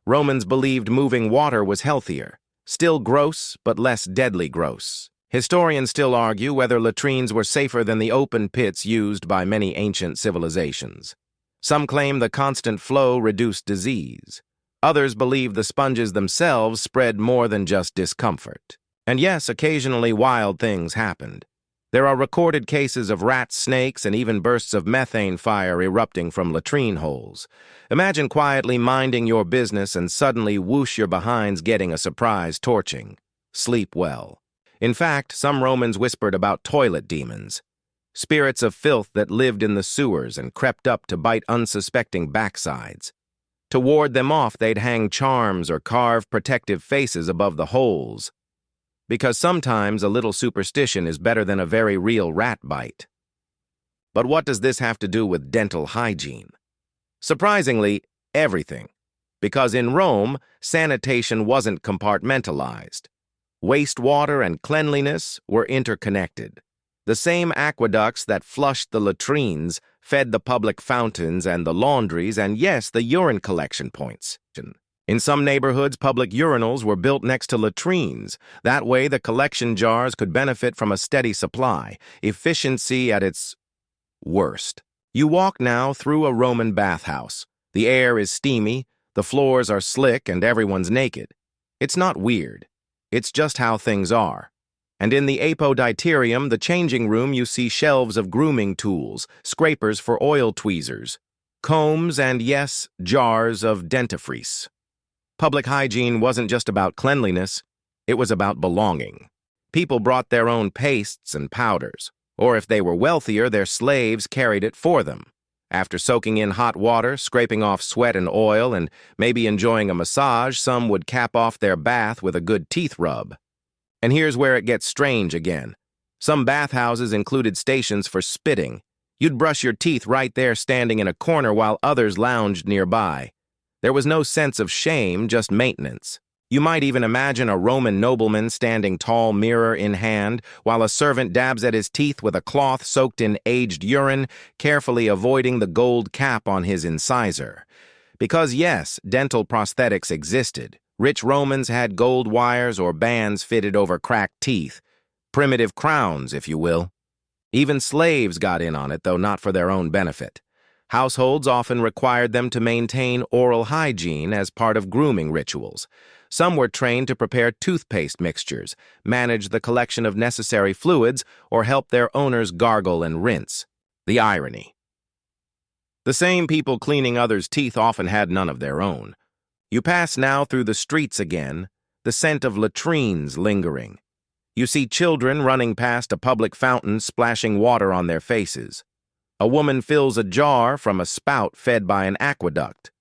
Romans believed moving water was healthier. Still gross, but less deadly gross. Historians still argue whether latrines were safer than the open pits used by many ancient civilizations. Some claim the constant flow reduced disease. Others believe the sponges themselves spread more than just discomfort. And yes, occasionally wild things happened. There are recorded cases of rats, snakes, and even bursts of methane fire erupting from latrine holes. Imagine quietly minding your business and suddenly whoosh your behinds getting a surprise torching. Sleep well. In fact, some Romans whispered about toilet demons, spirits of filth that lived in the sewers and crept up to bite unsuspecting backsides. To ward them off, they'd hang charms or carve protective faces above the holes. Because sometimes a little superstition is better than a very real rat bite. But what does this have to do with dental hygiene? Surprisingly, everything. Because in Rome, sanitation wasn't compartmentalized. Wastewater and cleanliness were interconnected. The same aqueducts that flushed the latrines fed the public fountains and the laundries and, yes, the urine collection points. In some neighborhoods, public urinals were built next to latrines. That way, the collection jars could benefit from a steady supply, efficiency at its worst. You walk now through a Roman bathhouse. The air is steamy, the floors are slick, and everyone's naked. It's not weird. It's just how things are. And in the apoditerium, the changing room, you see shelves of grooming tools, scrapers for oil tweezers, combs, and yes, jars of dentifrice. Public hygiene wasn't just about cleanliness, it was about belonging. People brought their own pastes and powders, or if they were wealthier, their slaves carried it for them. After soaking in hot water, scraping off sweat and oil, and maybe enjoying a massage, some would cap off their bath with a good teeth rub. And here's where it gets strange again. Some bathhouses included stations for spitting. You'd brush your teeth right there standing in a corner while others lounged nearby. There was no sense of shame, just maintenance. You might even imagine a Roman nobleman standing tall, mirror in hand, while a servant dabs at his teeth with a cloth soaked in aged urine, carefully avoiding the gold cap on his incisor. Because yes, dental prosthetics existed. Rich Romans had gold wires or bands fitted over cracked teeth. Primitive crowns, if you will. Even slaves got in on it, though not for their own benefit. Households often required them to maintain oral hygiene as part of grooming rituals. Some were trained to prepare toothpaste mixtures, manage the collection of necessary fluids, or help their owners gargle and rinse. The irony. The same people cleaning others' teeth often had none of their own. You pass now through the streets again, the scent of latrines lingering. You see children running past a public fountain splashing water on their faces. A woman fills a jar from a spout fed by an aqueduct.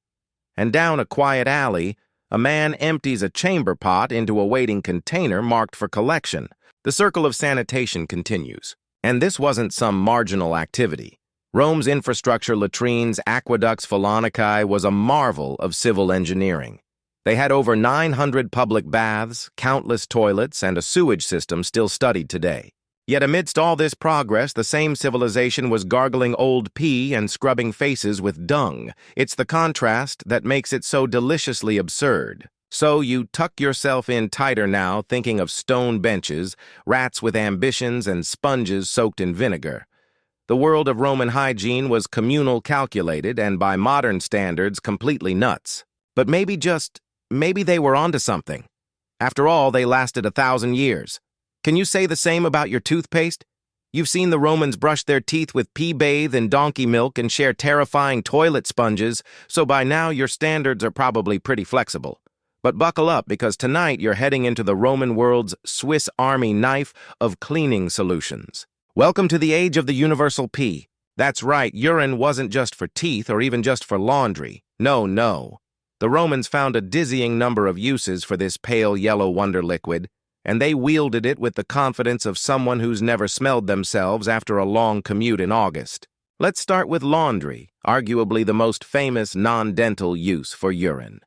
And down a quiet alley, a man empties a chamber pot into a waiting container marked for collection. The circle of sanitation continues. And this wasn't some marginal activity. Rome's infrastructure, latrines, aqueducts, Fullonicae was a marvel of civil engineering. They had over 900 public baths, countless toilets, and a sewage system still studied today. Yet amidst all this progress, the same civilization was gargling old pee and scrubbing faces with dung. It's the contrast that makes it so deliciously absurd. So you tuck yourself in tighter now, thinking of stone benches, rats with ambitions, and sponges soaked in vinegar. The world of Roman hygiene was communal, calculated, and by modern standards, completely nuts. But maybe they were onto something. After all, they lasted 1,000 years. Can you say the same about your toothpaste? You've seen the Romans brush their teeth with pea bathe and donkey milk and share terrifying toilet sponges, so by now your standards are probably pretty flexible. But buckle up, because tonight you're heading into the Roman world's Swiss Army knife of cleaning solutions. Welcome to the age of the universal pee. That's right, urine wasn't just for teeth or even just for laundry. No. The Romans found a dizzying number of uses for this pale yellow wonder liquid, and they wielded it with the confidence of someone who's never smelled themselves after a long commute in August. Let's start with laundry, arguably the most famous non-dental use for urine.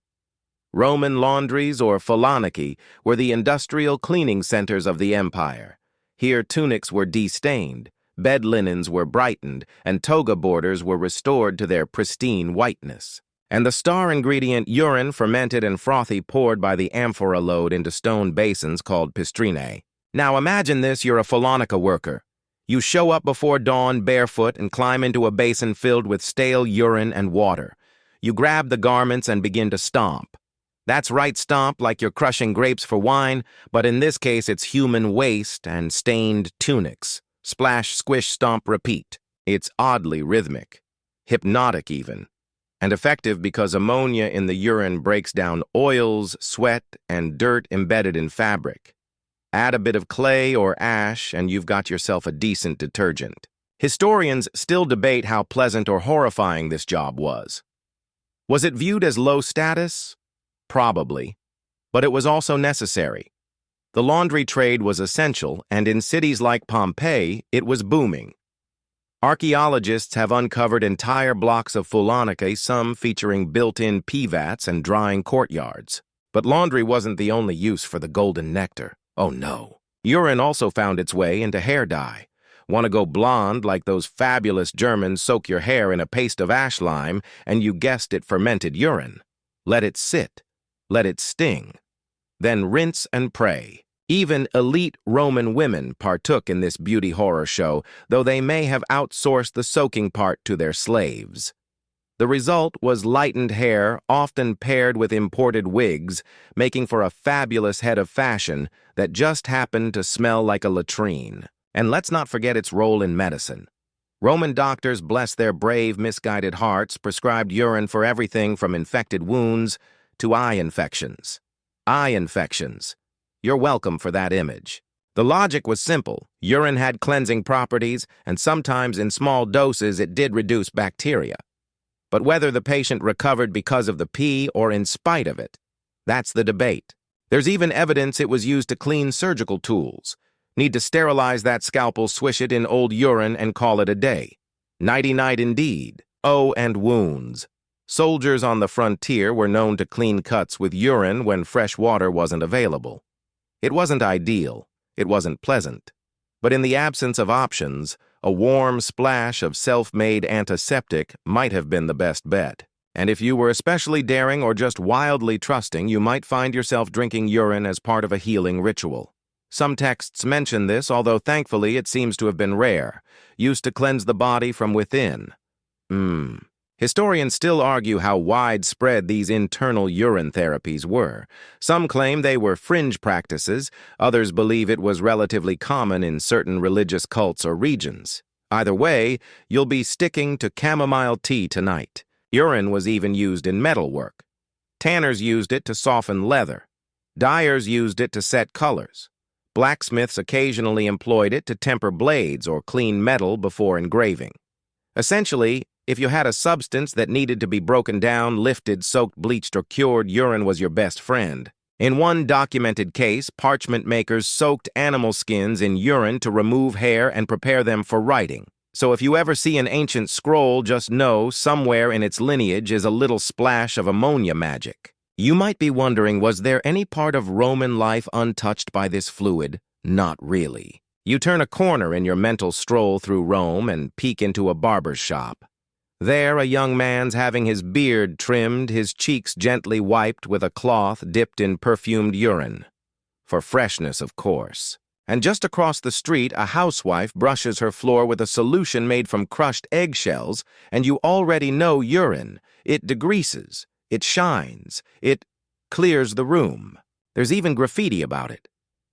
Roman laundries, or Fullonicae, were the industrial cleaning centers of the empire. Here tunics were destained, bed linens were brightened, and toga borders were restored to their pristine whiteness. And the star ingredient urine, fermented and frothy, poured by the amphora load into stone basins called pistrinae. Now imagine this: you're a Fullonica worker. You show up before dawn barefoot and climb into a basin filled with stale urine and water. You grab the garments and begin to stomp. That's right, stomp like you're crushing grapes for wine, but in this case it's human waste and stained tunics. Splash, squish, stomp, repeat. It's oddly rhythmic. Hypnotic even. And effective because ammonia in the urine breaks down oils, sweat, and dirt embedded in fabric. Add a bit of clay or ash, and you've got yourself a decent detergent. Historians still debate how pleasant or horrifying this job was. Was it viewed as low status? Probably. But it was also necessary. The laundry trade was essential, and in cities like Pompeii, it was booming. Archaeologists have uncovered entire blocks of Fullonicae, some featuring built-in pee vats and drying courtyards. But laundry wasn't the only use for the golden nectar. Oh no. Urine also found its way into hair dye. Want to go blonde like those fabulous Germans? Soak your hair in a paste of ash lime, and you guessed it, fermented urine. Let it sit. Let it sting. Then rinse and pray. Even elite Roman women partook in this beauty horror show, though they may have outsourced the soaking part to their slaves. The result was lightened hair, often paired with imported wigs, making for a fabulous head of fashion that just happened to smell like a latrine. And let's not forget its role in medicine. Roman doctors, bless their brave, misguided hearts, prescribed urine for everything from infected wounds to eye infections. Eye infections. You're welcome for that image. The logic was simple. Urine had cleansing properties, and sometimes in small doses it did reduce bacteria. But whether the patient recovered because of the pee or in spite of it, that's the debate. There's even evidence it was used to clean surgical tools. Need to sterilize that scalpel, swish it in old urine, and call it a day. Nighty-night indeed. Oh, and wounds. Soldiers on the frontier were known to clean cuts with urine when fresh water wasn't available. It wasn't ideal, it wasn't pleasant. But in the absence of options, a warm splash of self-made antiseptic might have been the best bet. And if you were especially daring or just wildly trusting, you might find yourself drinking urine as part of a healing ritual. Some texts mention this, although thankfully it seems to have been rare, used to cleanse the body from within. Historians still argue how widespread these internal urine therapies were. Some claim they were fringe practices, others believe it was relatively common in certain religious cults or regions. Either way, you'll be sticking to chamomile tea tonight. Urine was even used in metalwork. Tanners used it to soften leather. Dyers used it to set colors. Blacksmiths occasionally employed it to temper blades or clean metal before engraving. Essentially, if you had a substance that needed to be broken down, lifted, soaked, bleached, or cured, urine was your best friend. In one documented case, parchment makers soaked animal skins in urine to remove hair and prepare them for writing. So if you ever see an ancient scroll, just know somewhere in its lineage is a little splash of ammonia magic. You might be wondering, was there any part of Roman life untouched by this fluid? Not really. You turn a corner in your mental stroll through Rome and peek into a barber's shop. There, a young man's having his beard trimmed, his cheeks gently wiped with a cloth dipped in perfumed urine. For freshness, of course. And just across the street, a housewife brushes her floor with a solution made from crushed eggshells, and you already know urine. It degreases, it shines, it clears the room. There's even graffiti about it.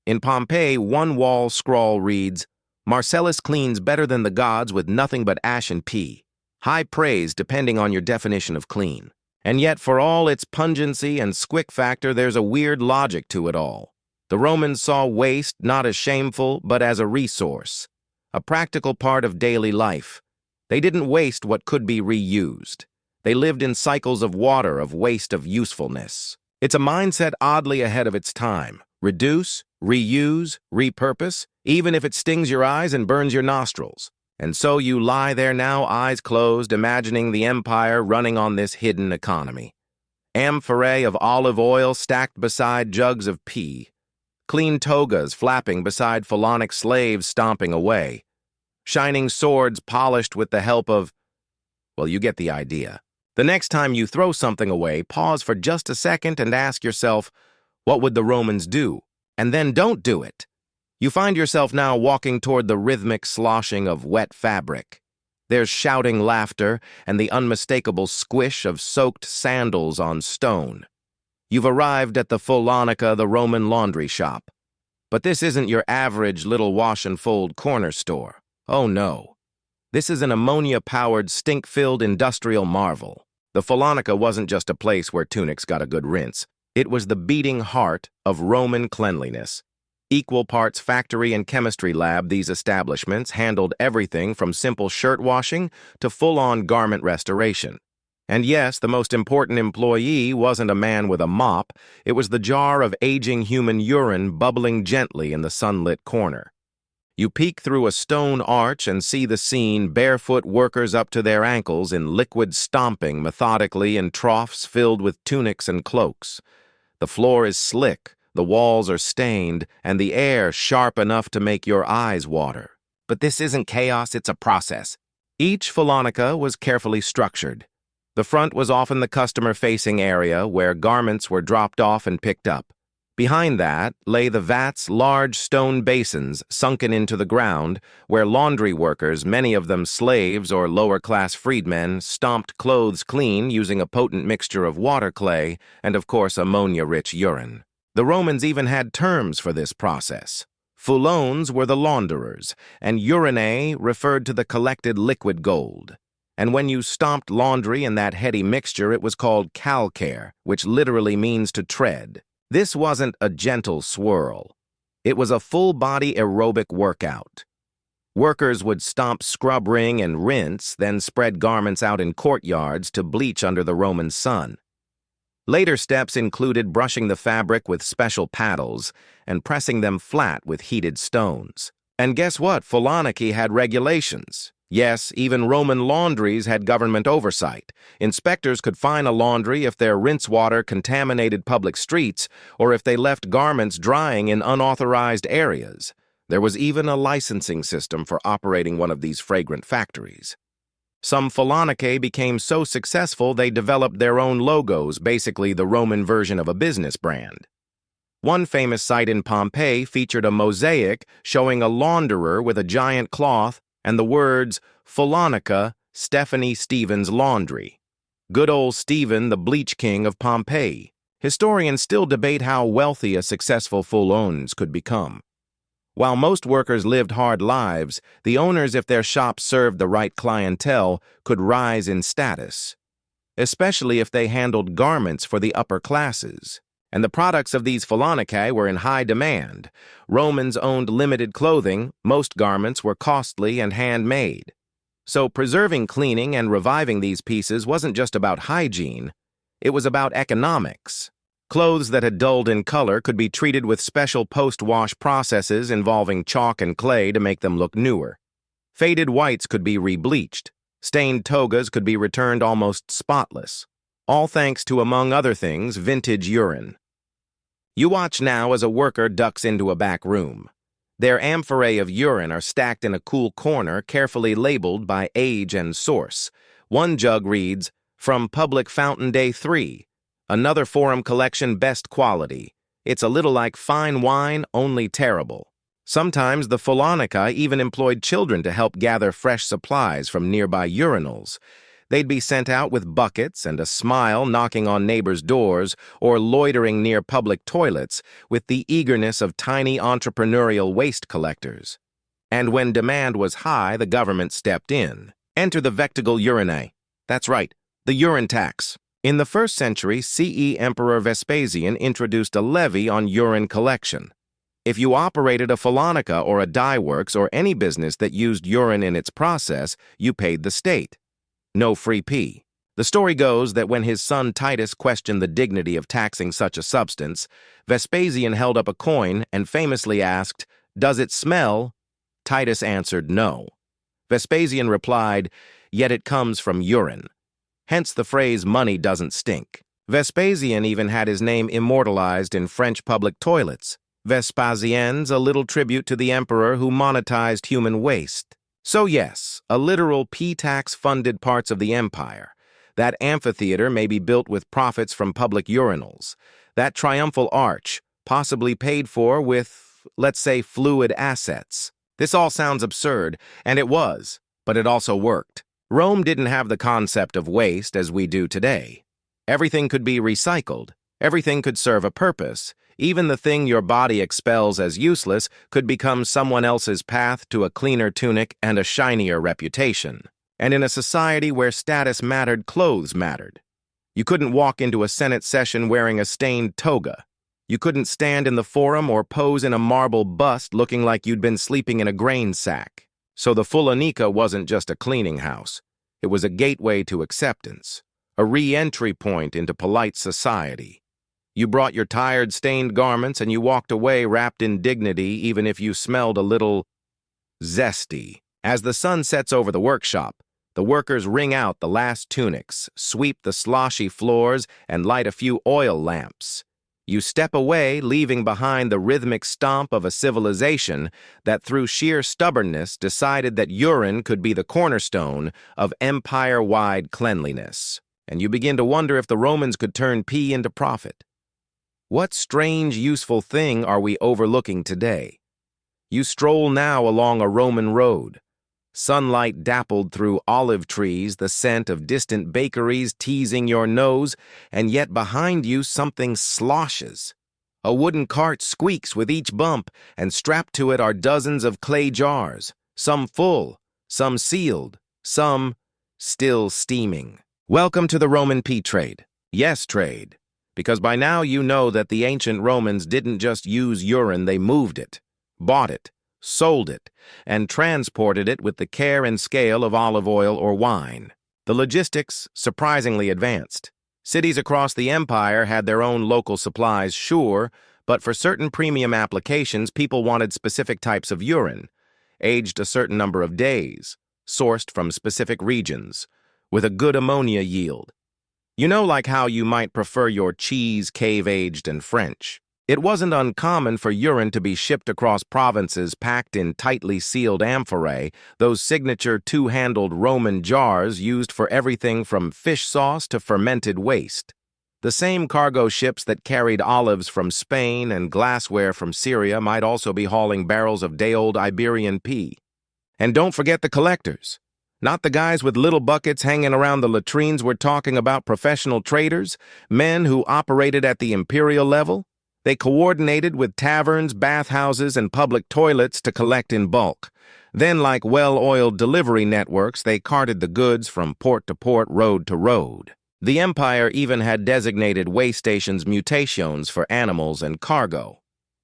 In Pompeii, one wall scrawl reads, "Marcellus cleans better than the gods with nothing but ash and pee." High praise depending on your definition of clean. And yet, for all its pungency and squick factor, there's a weird logic to it all. The Romans saw waste not as shameful, but as a resource, a practical part of daily life. They didn't waste what could be reused. They lived in cycles of water, of waste, of usefulness. It's a mindset oddly ahead of its time. Reduce, reuse, repurpose, even if it stings your eyes and burns your nostrils. And so you lie there now, eyes closed, imagining the empire running on this hidden economy. Amphorae of olive oil stacked beside jugs of pee. Clean togas flapping beside Fullonic slaves stomping away. Shining swords polished with the help of... well, you get the idea. The next time you throw something away, pause for just a second and ask yourself, what would the Romans do? And then don't do it. You find yourself now walking toward the rhythmic sloshing of wet fabric. There's shouting laughter and the unmistakable squish of soaked sandals on stone. You've arrived at the Fullonicae, the Roman laundry shop. But this isn't your average little wash-and-fold corner store. Oh no. This is an ammonia-powered, stink-filled industrial marvel. The Fullonicae wasn't just a place where tunics got a good rinse. It was the beating heart of Roman cleanliness. Equal parts factory and chemistry lab, these establishments handled everything from simple shirt washing to full-on garment restoration. And yes, the most important employee wasn't a man with a mop, it was the jar of aging human urine bubbling gently in the sunlit corner. You peek through a stone arch and see the scene, barefoot workers up to their ankles in liquid stomping methodically in troughs filled with tunics and cloaks. The floor is slick. The walls are stained, and the air sharp enough to make your eyes water. But this isn't chaos, it's a process. Each Fullonicae was carefully structured. The front was often the customer-facing area where garments were dropped off and picked up. Behind that lay the vats, large stone basins sunken into the ground, where laundry workers, many of them slaves or lower-class freedmen, stomped clothes clean using a potent mixture of water clay and, of course, ammonia-rich urine. The Romans even had terms for this process. Fullones were the launderers, and urine referred to the collected liquid gold. And when you stomped laundry in that heady mixture, it was called calcare, which literally means to tread. This wasn't a gentle swirl. It was a full-body aerobic workout. Workers would stomp scrub ring and rinse, then spread garments out in courtyards to bleach under the Roman sun. Later steps included brushing the fabric with special paddles and pressing them flat with heated stones. And guess what? Fullonicae had regulations. Yes, even Roman laundries had government oversight. Inspectors could fine a laundry if their rinse water contaminated public streets or if they left garments drying in unauthorized areas. There was even a licensing system for operating one of these fragrant factories. Some Fullonicae became so successful they developed their own logos, basically the Roman version of a business brand. One famous site in Pompeii featured a mosaic showing a launderer with a giant cloth and the words, Fullonica, Stephanie Stevens Laundry. Good old Stephen, the bleach king of Pompeii. Historians still debate how wealthy a successful Fullones could become. While most workers lived hard lives, the owners, if their shops served the right clientele, could rise in status, especially if they handled garments for the upper classes. And the products of these Fullonicae were in high demand. Romans owned limited clothing, most garments were costly and handmade. So preserving, cleaning, and reviving these pieces wasn't just about hygiene, it was about economics. Clothes that had dulled in color could be treated with special post-wash processes involving chalk and clay to make them look newer. Faded whites could be rebleached. Stained togas could be returned almost spotless. All thanks to, among other things, vintage urine. You watch now as a worker ducks into a back room. Their amphorae of urine are stacked in a cool corner, carefully labeled by age and source. One jug reads, "From Public Fountain Day 3. Another Forum Collection Best Quality. It's a little like fine wine, only terrible." Sometimes the Fullonicae even employed children to help gather fresh supplies from nearby urinals. They'd be sent out with buckets and a smile, knocking on neighbors' doors or loitering near public toilets with the eagerness of tiny entrepreneurial waste collectors. And when demand was high, the government stepped in. Enter the vectigal urinae. That's right, the urine tax. In the 1st century, CE Emperor Vespasian introduced a levy on urine collection. If you operated a Fullonica or a dye works or any business that used urine in its process, you paid the state. No free pee. The story goes that when his son Titus questioned the dignity of taxing such a substance, Vespasian held up a coin and famously asked, "Does it smell?" Titus answered no. Vespasian replied, "Yet it comes from urine." Hence the phrase, "money doesn't stink." Vespasian even had his name immortalized in French public toilets. Vespasien's, a little tribute to the emperor who monetized human waste. So yes, a literal pee tax funded parts of the empire. That amphitheater may be built with profits from public urinals. That triumphal arch, possibly paid for with, let's say, fluid assets. This all sounds absurd, and it was, but it also worked. Rome didn't have the concept of waste as we do today. Everything could be recycled. Everything could serve a purpose. Even the thing your body expels as useless could become someone else's path to a cleaner tunic and a shinier reputation. And in a society where status mattered, clothes mattered. You couldn't walk into a Senate session wearing a stained toga. You couldn't stand in the forum or pose in a marble bust looking like you'd been sleeping in a grain sack. So the Fullonica wasn't just a cleaning house. It was a gateway to acceptance, a re-entry point into polite society. You brought your tired, stained garments and you walked away wrapped in dignity even if you smelled a little zesty. As the sun sets over the workshop, the workers wring out the last tunics, sweep the sloshy floors, and light a few oil lamps. You step away, leaving behind the rhythmic stomp of a civilization that through sheer stubbornness decided that urine could be the cornerstone of empire-wide cleanliness. And you begin to wonder if the Romans could turn pee into profit. What strange, useful thing are we overlooking today? You stroll now along a Roman road. Sunlight dappled through olive trees, the scent of distant bakeries teasing your nose, and yet behind you something sloshes. A wooden cart squeaks with each bump, and strapped to it are dozens of clay jars, some full, some sealed, some still steaming. Welcome to the Roman pee trade. Yes, trade. Because by now you know that the ancient Romans didn't just use urine, they moved it, bought it, sold it, and transported it with the care and scale of olive oil or wine. The logistics surprisingly advanced. Cities across the empire had their own local supplies, sure, but for certain premium applications, people wanted specific types of urine, aged a certain number of days, sourced from specific regions, with a good ammonia yield. You know, like how you might prefer your cheese cave-aged and French. It wasn't uncommon for urine to be shipped across provinces packed in tightly sealed amphorae, those signature two-handled Roman jars used for everything from fish sauce to fermented waste. The same cargo ships that carried olives from Spain and glassware from Syria might also be hauling barrels of day-old Iberian pee. And don't forget the collectors. Not the guys with little buckets hanging around the latrines. We're talking about professional traders, men who operated at the imperial level. They coordinated with taverns, bathhouses, and public toilets to collect in bulk. Then, like well-oiled delivery networks, they carted the goods from port to port, road to road. The empire even had designated way stations mutations for animals and cargo.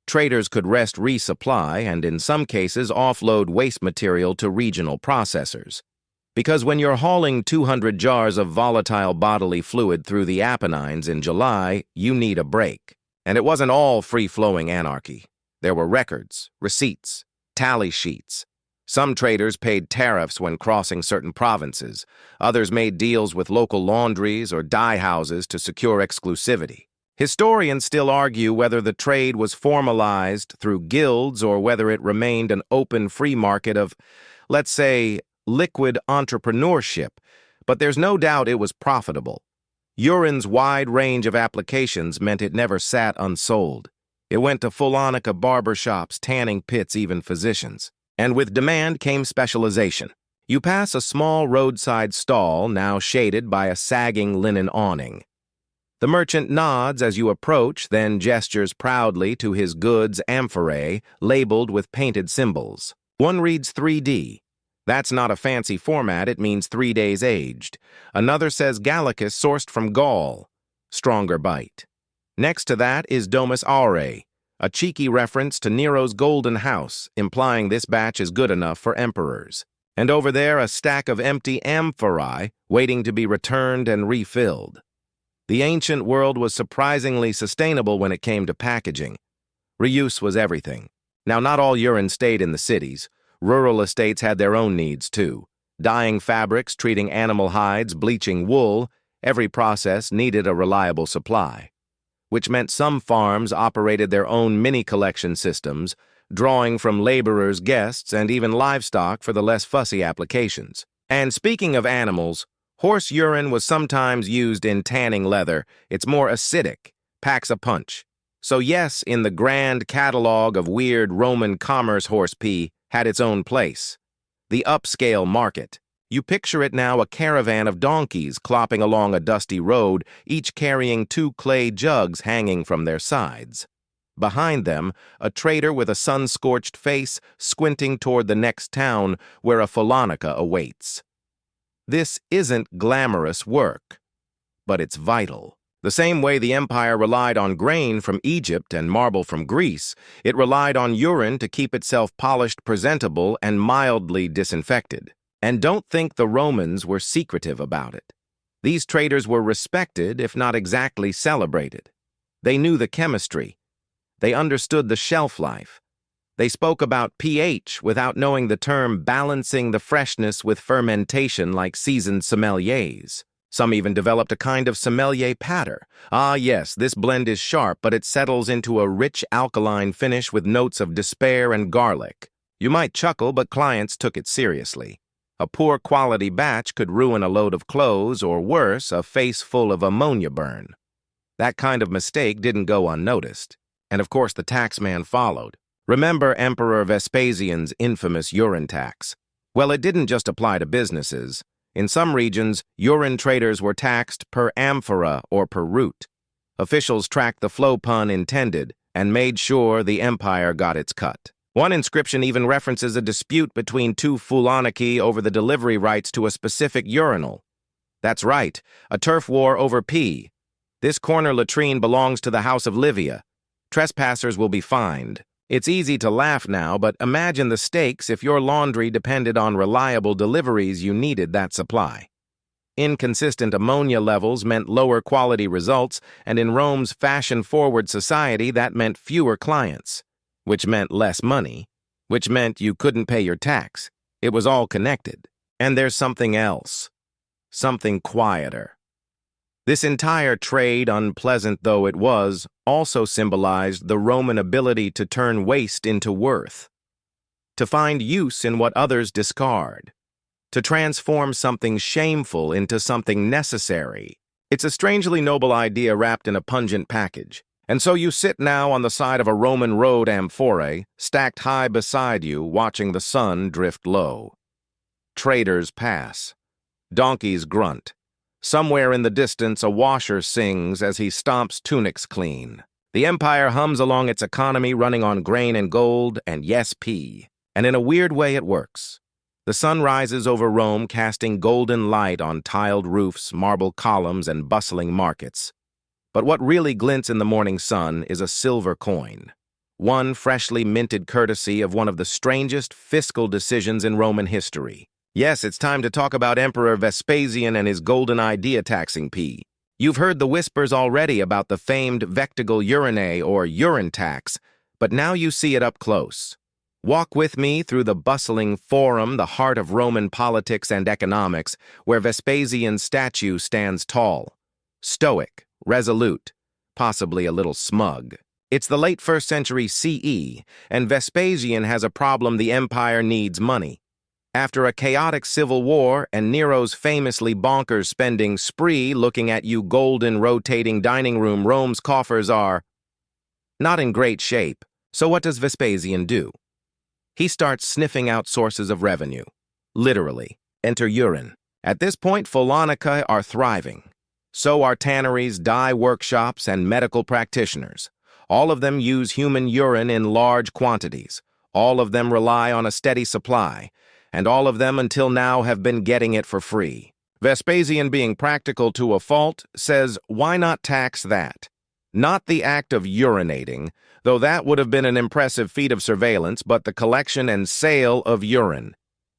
Traders could resupply and, in some cases, offload waste material to regional processors. Because when you're hauling 200 jars of volatile bodily fluid through the Apennines in July, you need a break. And it wasn't all free-flowing anarchy. There were records, receipts, tally sheets. Some traders paid tariffs when crossing certain provinces. Others made deals with local laundries or dye houses to secure exclusivity. Historians still argue whether the trade was formalized through guilds or whether it remained an open free market of, let's say, liquid entrepreneurship, but there's no doubt it was profitable. Urine's wide range of applications meant it never sat unsold. It went to Fullonicae barbershops, tanning pits, even physicians. And with demand came specialization. You pass a small roadside stall, now shaded by a sagging linen awning. The merchant nods as you approach, then gestures proudly to his goods amphorae, labeled with painted symbols. One reads 3D. That's not a fancy format, it means 3 days aged. Another says Gallicus sourced from Gaul, stronger bite. Next to that is Domus Aurea, a cheeky reference to Nero's golden house, implying this batch is good enough for emperors. And over there a stack of empty amphorae waiting to be returned and refilled. The ancient world was surprisingly sustainable when it came to packaging. Reuse was everything. Now, not all urine stayed in the cities. Rural estates had their own needs, too. Dyeing fabrics, treating animal hides, bleaching wool, every process needed a reliable supply. Which meant some farms operated their own mini-collection systems, drawing from laborers, guests, and even livestock for the less fussy applications. And speaking of animals, horse urine was sometimes used in tanning leather. It's more acidic, packs a punch. So yes, in the grand catalog of weird Roman commerce, horse pee had its own place. The upscale market. You picture it now, a caravan of donkeys clopping along a dusty road, each carrying 2 clay jugs hanging from their sides. Behind them, a trader with a sun-scorched face squinting toward the next town where a Fullonicae awaits. This isn't glamorous work, but it's vital. The same way the empire relied on grain from Egypt and marble from Greece, it relied on urine to keep itself polished, presentable, and mildly disinfected. And don't think the Romans were secretive about it. These traders were respected, if not exactly celebrated. They knew the chemistry. They understood the shelf life. They spoke about pH without knowing the term balancing the freshness with fermentation like seasoned sommeliers. Some even developed a kind of sommelier patter. Ah, yes, this blend is sharp, but it settles into a rich alkaline finish with notes of despair and garlic. You might chuckle, but clients took it seriously. A poor quality batch could ruin a load of clothes, or worse, a face full of ammonia burn. That kind of mistake didn't go unnoticed. And of course the taxman followed. Remember Emperor Vespasian's infamous urine tax? Well, it didn't just apply to businesses. In some regions, urine traders were taxed per amphora or per root. Officials tracked the flow pun intended and made sure the empire got its cut. One inscription even references a dispute between 2 Fullonicae over the delivery rights to a specific urinal. That's right, a turf war over pee. This corner latrine belongs to the House of Livia. Trespassers will be fined. It's easy to laugh now, but imagine the stakes if your laundry depended on reliable deliveries. You needed that supply. Inconsistent ammonia levels meant lower quality results, and in Rome's fashion-forward society, that meant fewer clients, which meant less money, which meant you couldn't pay your tax. It was all connected. And there's something else, something quieter. This entire trade, unpleasant though it was, also symbolized the Roman ability to turn waste into worth, to find use in what others discard, to transform something shameful into something necessary. It's a strangely noble idea wrapped in a pungent package. And so you sit now on the side of a Roman road amphora, stacked high beside you, watching the sun drift low. Traders pass. Donkeys grunt. Somewhere in the distance, a washer sings as he stomps tunics clean. The empire hums along its economy, running on grain and gold, and yes, pee. And in a weird way it works. The sun rises over Rome, casting golden light on tiled roofs, marble columns, and bustling markets. But what really glints in the morning sun is a silver coin. One freshly minted courtesy of one of the strangest fiscal decisions in Roman history. Yes, it's time to talk about Emperor Vespasian and his golden idea taxing pee. You've heard the whispers already about the famed vectigal urine or urine tax, but now you see it up close. Walk with me through the bustling forum, the heart of Roman politics and economics, where Vespasian's statue stands tall, stoic, resolute, possibly a little smug. It's the late 1st century CE, and Vespasian has a problem: the empire needs money. After a chaotic civil war and Nero's famously bonkers spending spree, looking at you golden rotating dining room, Rome's coffers are not in great shape. So what does Vespasian do? He starts sniffing out sources of revenue. Literally. Enter urine. At this point, Fullonicae are thriving. So are tanneries, dye workshops, and medical practitioners. All of them use human urine in large quantities. All of them rely on a steady supply. And all of them until now have been getting it for free. Vespasian, being practical to a fault, says, why not tax that? Not the act of urinating, though that would have been an impressive feat of surveillance, but the collection and sale of urine.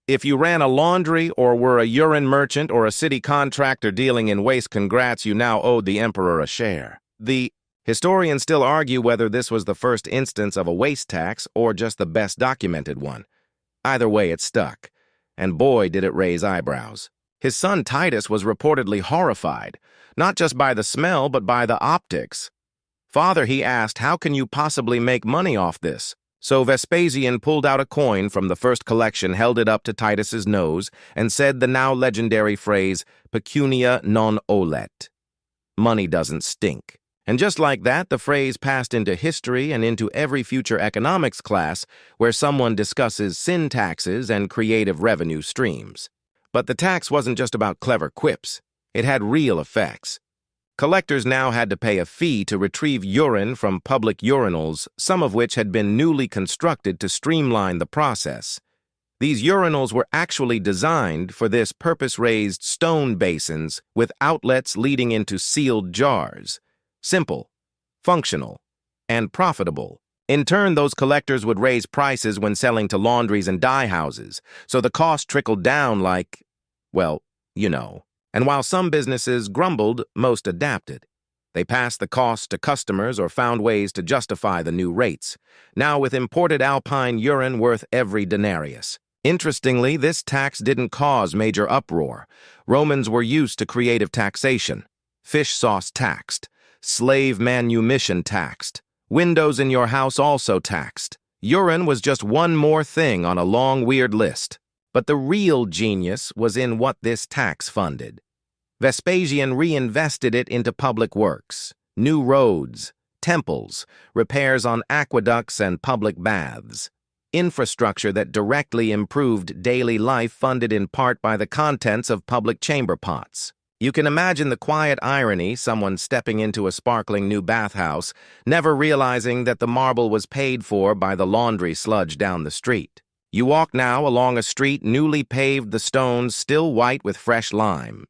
If you ran a laundry or were a urine merchant or a city contractor dealing in waste, congrats, you now owed the emperor a share. The historians still argue whether this was the first instance of a waste tax or just the best documented one. Either way, it stuck, and boy did it raise eyebrows. His son Titus was reportedly horrified, not just by the smell, but by the optics. Father, he asked, how can you possibly make money off this? So Vespasian pulled out a coin from the first collection, held it up to Titus's nose, and said the now legendary phrase, pecunia non olet. Money doesn't stink. And just like that, the phrase passed into history and into every future economics class where someone discusses sin taxes and creative revenue streams. But the tax wasn't just about clever quips. It had real effects. Collectors now had to pay a fee to retrieve urine from public urinals, some of which had been newly constructed to streamline the process. These urinals were actually designed for this purpose-raised stone basins with outlets leading into sealed jars. Simple, functional, and profitable. In turn, those collectors would raise prices when selling to laundries and dye houses, so the cost trickled down like, well, you know. And while some businesses grumbled, most adapted. They passed the cost to customers or found ways to justify the new rates, now with imported alpine urine worth every denarius. Interestingly, this tax didn't cause major uproar. Romans were used to creative taxation. Fish sauce taxed. Slave manumission taxed. Windows in your house also taxed. Urine was just one more thing on a long, weird list. But the real genius was in what this tax funded. Vespasian reinvested it into public works, new roads, temples, repairs on aqueducts and public baths, infrastructure that directly improved daily life funded in part by the contents of public chamber pots. You can imagine the quiet irony, someone stepping into a sparkling new bathhouse, never realizing that the marble was paid for by the laundry sludge down the street. You walk now along a street newly paved, the stones still white with fresh lime.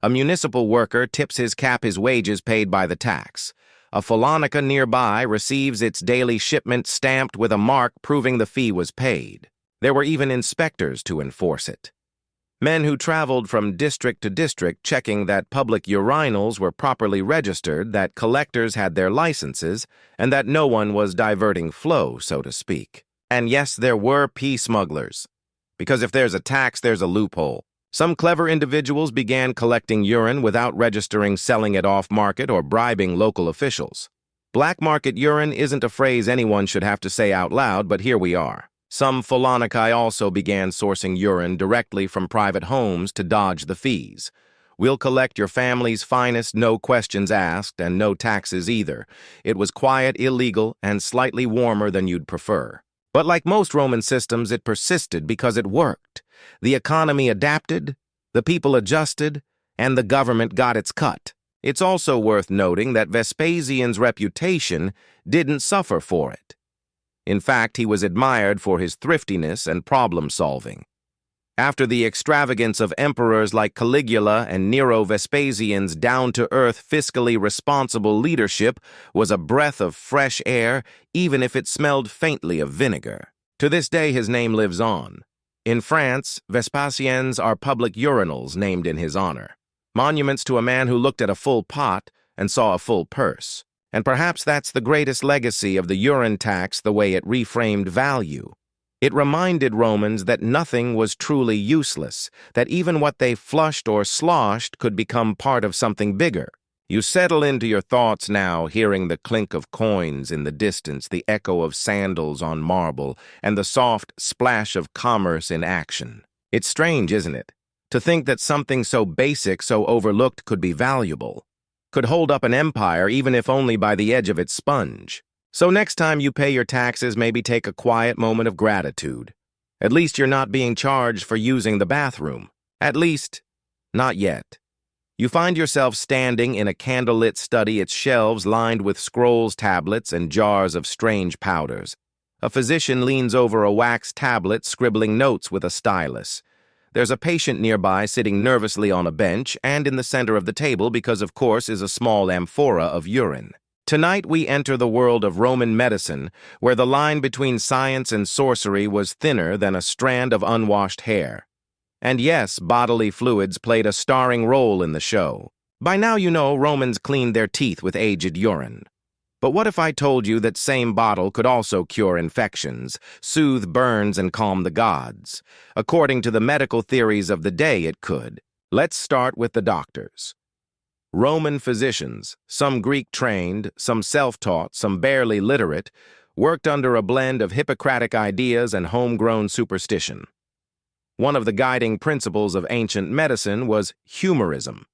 A municipal worker tips his cap his wages paid by the tax. A Fullonicae nearby receives its daily shipment stamped with a mark proving the fee was paid. There were even inspectors to enforce it. Men who traveled from district to district checking that public urinals were properly registered, that collectors had their licenses, and that no one was diverting flow, so to speak. And yes, there were pee smugglers. Because if there's a tax, there's a loophole. Some clever individuals began collecting urine without registering selling it off-market or bribing local officials. Black market urine isn't a phrase anyone should have to say out loud, but here we are. Some Fullonicae also began sourcing urine directly from private homes to dodge the fees. We'll collect your family's finest, no questions asked, and no taxes either. It was quiet, illegal, and slightly warmer than you'd prefer. But like most Roman systems, it persisted because it worked. The economy adapted, the people adjusted, and the government got its cut. It's also worth noting that Vespasian's reputation didn't suffer for it. In fact, he was admired for his thriftiness and problem-solving. After the extravagance of emperors like Caligula and Nero, Vespasian's down-to-earth, fiscally responsible leadership was a breath of fresh air, even if it smelled faintly of vinegar. To this day, his name lives on. In France, Vespasiennes are public urinals named in his honor, monuments to a man who looked at a full pot and saw a full purse. And perhaps that's the greatest legacy of the urine tax, the way it reframed value. It reminded Romans that nothing was truly useless, that even what they flushed or sloshed could become part of something bigger. You settle into your thoughts now, hearing the clink of coins in the distance, the echo of sandals on marble, and the soft splash of commerce in action. It's strange, isn't it, to think that something so basic, so overlooked, could be valuable, could hold up an empire even if only by the edge of its sponge. So next time you pay your taxes, maybe take a quiet moment of gratitude. At least you're not being charged for using the bathroom. At least, not yet. You find yourself standing in a candlelit study, its shelves lined with scrolls, tablets, and jars of strange powders. A physician leans over a wax tablet, scribbling notes with a stylus. There's a patient nearby sitting nervously on a bench, and in the center of the table, because of course, is a small amphora of urine. Tonight we enter the world of Roman medicine, where the line between science and sorcery was thinner than a strand of unwashed hair. And yes, bodily fluids played a starring role in the show. By now you know Romans cleaned their teeth with aged urine. But what if I told you that same bottle could also cure infections, soothe burns, and calm the gods? According to the medical theories of the day, it could. Let's start with the doctors. Roman physicians, some Greek-trained, some self-taught, some barely literate, worked under a blend of Hippocratic ideas and homegrown superstition. One of the guiding principles of ancient medicine was humorism,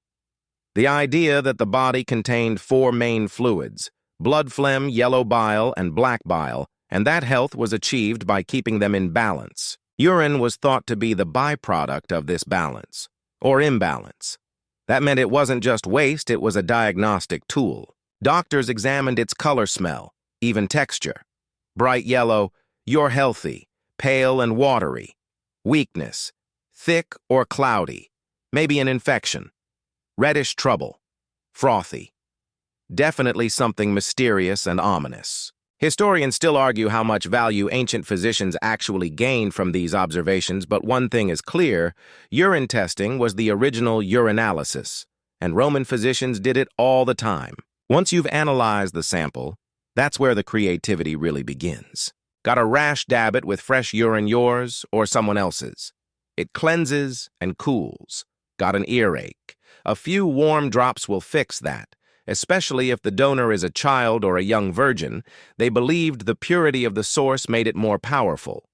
the idea that the body contained four main fluids: blood phlegm, yellow bile, and black bile, and that health was achieved by keeping them in balance. Urine was thought to be the byproduct of this balance, or imbalance. That meant it wasn't just waste, it was a diagnostic tool. Doctors examined its color, smell, even texture. Bright yellow, you're healthy. Pale and watery, weakness. Thick or cloudy, maybe an infection. Reddish, trouble. Frothy. Definitely something mysterious and ominous. Historians still argue how much value ancient physicians actually gained from these observations, but one thing is clear: urine testing was the original urinalysis, and Roman physicians did it all the time. Once you've analyzed the sample, that's where the creativity really begins. Got a rash, dab it with fresh urine, yours or someone else's. It cleanses and cools. Got an earache? A few warm drops will fix that. Especially if the donor is a child or a young virgin, they believed the purity of the source made it more powerful.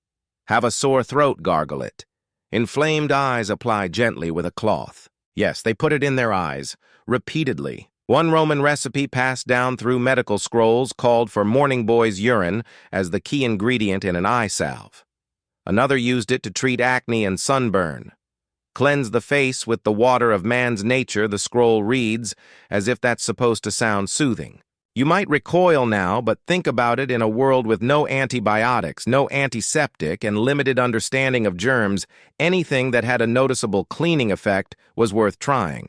Have a sore throat, gargle it. Inflamed eyes, apply gently with a cloth. Yes, they put it in their eyes, repeatedly. One Roman recipe passed down through medical scrolls called for morning boy's urine as the key ingredient in an eye salve. Another used it to treat acne and sunburn. Cleanse the face with the water of man's nature, the scroll reads, as if that's supposed to sound soothing. You might recoil now, but think about it: in a world with no antibiotics, no antiseptic, and limited understanding of germs, anything that had a noticeable cleaning effect was worth trying.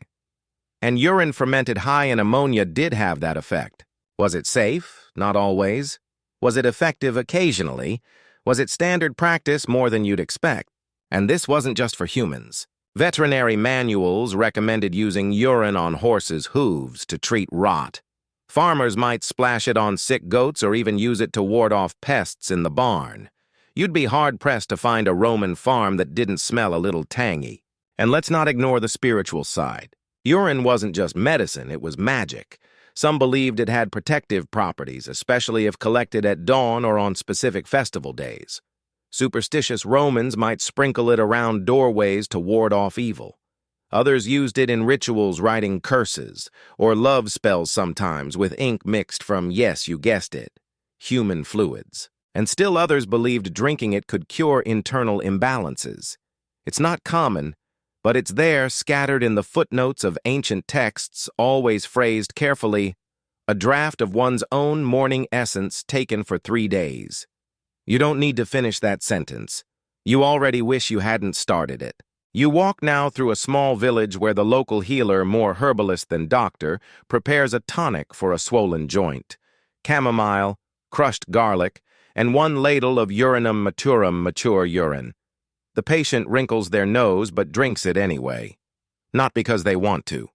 And urine fermented high in ammonia did have that effect. Was it safe? Not always. Was it effective? Occasionally. Was it standard practice? More than you'd expect. And this wasn't just for humans. Veterinary manuals recommended using urine on horses' hooves to treat rot. Farmers might splash it on sick goats or even use it to ward off pests in the barn. You'd be hard-pressed to find a Roman farm that didn't smell a little tangy. And let's not ignore the spiritual side. Urine wasn't just medicine, it was magic. Some believed it had protective properties, especially if collected at dawn or on specific festival days. Superstitious Romans might sprinkle it around doorways to ward off evil. Others used it in rituals writing curses, or love spells sometimes with ink mixed from, yes, you guessed it, human fluids. And still others believed drinking it could cure internal imbalances. It's not common, but it's there scattered in the footnotes of ancient texts, always phrased carefully, a draft of one's own morning essence taken for 3 days. You don't need to finish that sentence. You already wish you hadn't started it. You walk now through a small village where the local healer, more herbalist than doctor, prepares a tonic for a swollen joint. Chamomile, crushed garlic, and 1 ladle of urinum maturum mature urine. The patient wrinkles their nose but drinks it anyway. Not because they want to.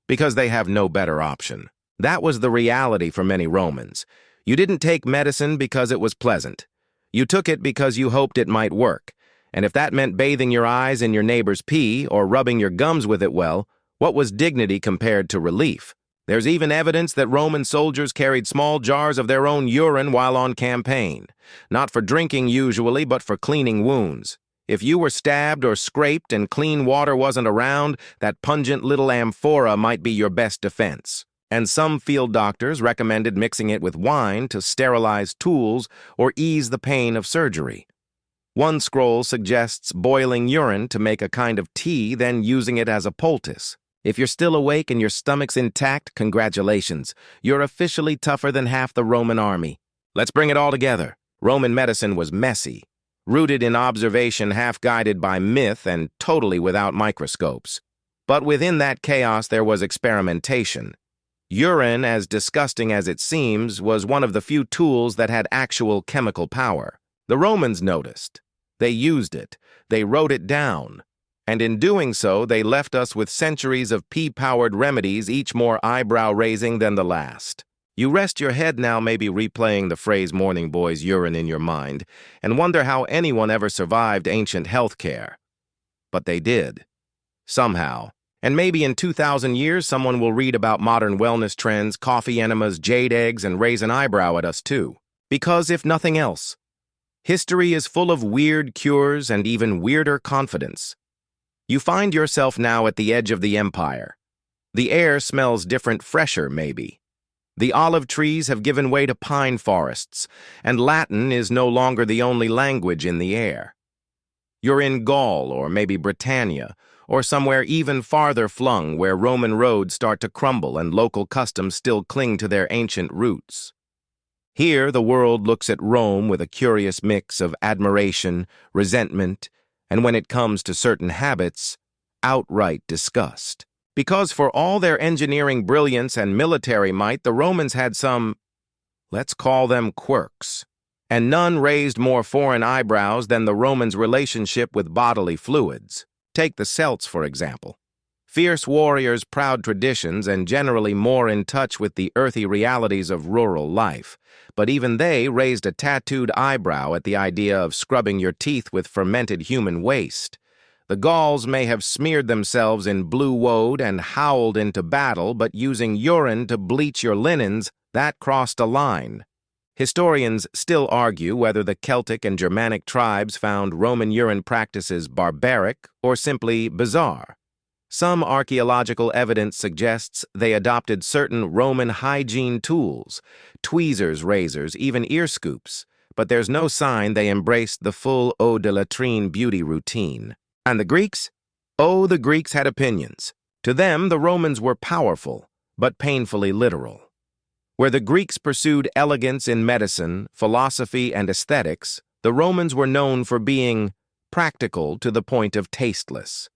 Because they have no better option. That was the reality for many Romans. You didn't take medicine because it was pleasant. You took it because you hoped it might work. And if that meant bathing your eyes in your neighbor's pee or rubbing your gums with it, well, what was dignity compared to relief? There's even evidence that Roman soldiers carried small jars of their own urine while on campaign. Not for drinking usually, but for cleaning wounds. If you were stabbed or scraped and clean water wasn't around, that pungent little amphora might be your best defense. And some field doctors recommended mixing it with wine to sterilize tools or ease the pain of surgery. One scroll suggests boiling urine to make a kind of tea, then using it as a poultice. If you're still awake and your stomach's intact, congratulations. You're officially tougher than half the Roman army. Let's bring it all together. Roman medicine was messy, rooted in observation, half-guided by myth, and totally without microscopes. But within that chaos there was experimentation. Urine, as disgusting as it seems, was one of the few tools that had actual chemical power. The Romans noticed. They used it. They wrote it down. And in doing so, they left us with centuries of pee-powered remedies, each more eyebrow-raising than the last. You rest your head now, maybe replaying the phrase "morning boy's urine" in your mind, and wonder how anyone ever survived ancient health care. But they did. Somehow. And maybe in 2,000 years, someone will read about modern wellness trends, coffee enemas, jade eggs, and raise an eyebrow at us too. Because, if nothing else, history is full of weird cures and even weirder confidence. You find yourself now at the edge of the empire. The air smells different, fresher, maybe. The olive trees have given way to pine forests, and Latin is no longer the only language in the air. You're in Gaul, or maybe Britannia, or somewhere even farther flung where Roman roads start to crumble and local customs still cling to their ancient roots. Here, the world looks at Rome with a curious mix of admiration, resentment, and when it comes to certain habits, outright disgust. Because for all their engineering brilliance and military might, the Romans had some, let's call them quirks. And none raised more foreign eyebrows than the Romans' relationship with bodily fluids. Take the Celts, for example. Fierce warriors, proud traditions, and generally more in touch with the earthy realities of rural life. But even they raised a tattooed eyebrow at the idea of scrubbing your teeth with fermented human waste. The Gauls may have smeared themselves in blue woad and howled into battle, but using urine to bleach your linens, that crossed a line. Historians still argue whether the Celtic and Germanic tribes found Roman urine practices barbaric or simply bizarre. Some archaeological evidence suggests they adopted certain Roman hygiene tools, tweezers, razors, even ear scoops, but there's no sign they embraced the full eau de latrine beauty routine. And the Greeks? Oh, the Greeks had opinions. To them, the Romans were powerful, but painfully literal. Where the Greeks pursued elegance in medicine, philosophy, and aesthetics, the Romans were known for being practical to the point of tasteless.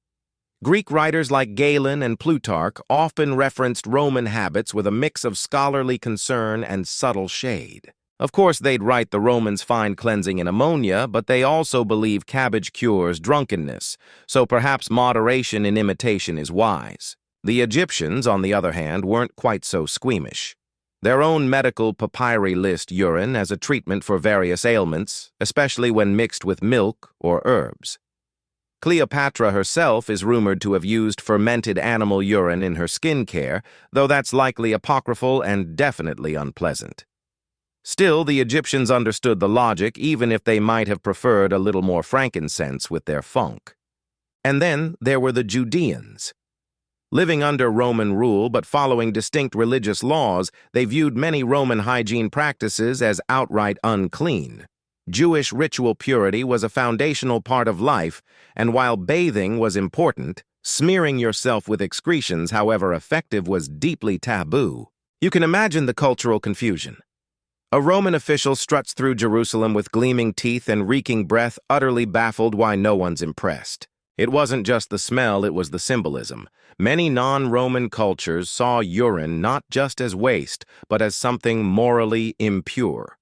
Greek writers like Galen and Plutarch often referenced Roman habits with a mix of scholarly concern and subtle shade. Of course, they'd write the Romans find cleansing in ammonia, but they also believe cabbage cures drunkenness, so perhaps moderation in imitation is wise. The Egyptians, on the other hand, weren't quite so squeamish. Their own medical papyri list urine as a treatment for various ailments, especially when mixed with milk or herbs. Cleopatra herself is rumored to have used fermented animal urine in her skincare, though that's likely apocryphal and definitely unpleasant. Still, the Egyptians understood the logic, even if they might have preferred a little more frankincense with their funk. And then there were the Judeans. Living under Roman rule but following distinct religious laws, they viewed many Roman hygiene practices as outright unclean. Jewish ritual purity was a foundational part of life, and while bathing was important, smearing yourself with excretions, however effective, was deeply taboo. You can imagine the cultural confusion. A Roman official struts through Jerusalem with gleaming teeth and reeking breath, utterly baffled why no one's impressed. It wasn't just the smell, it was the symbolism. Many non-Roman cultures saw urine not just as waste, but as something morally impure.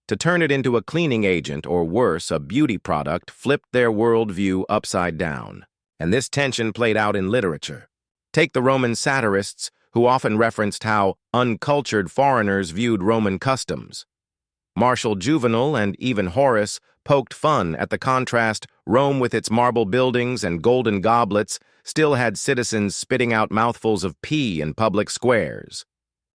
To turn it into a cleaning agent, or worse, a beauty product, flipped their worldview upside down. And this tension played out in literature. Take the Roman satirists, who often referenced how uncultured foreigners viewed Roman customs. Martial Juvenal and even Horace poked fun at the contrast. Rome, with its marble buildings and golden goblets, still had citizens spitting out mouthfuls of pee in public squares.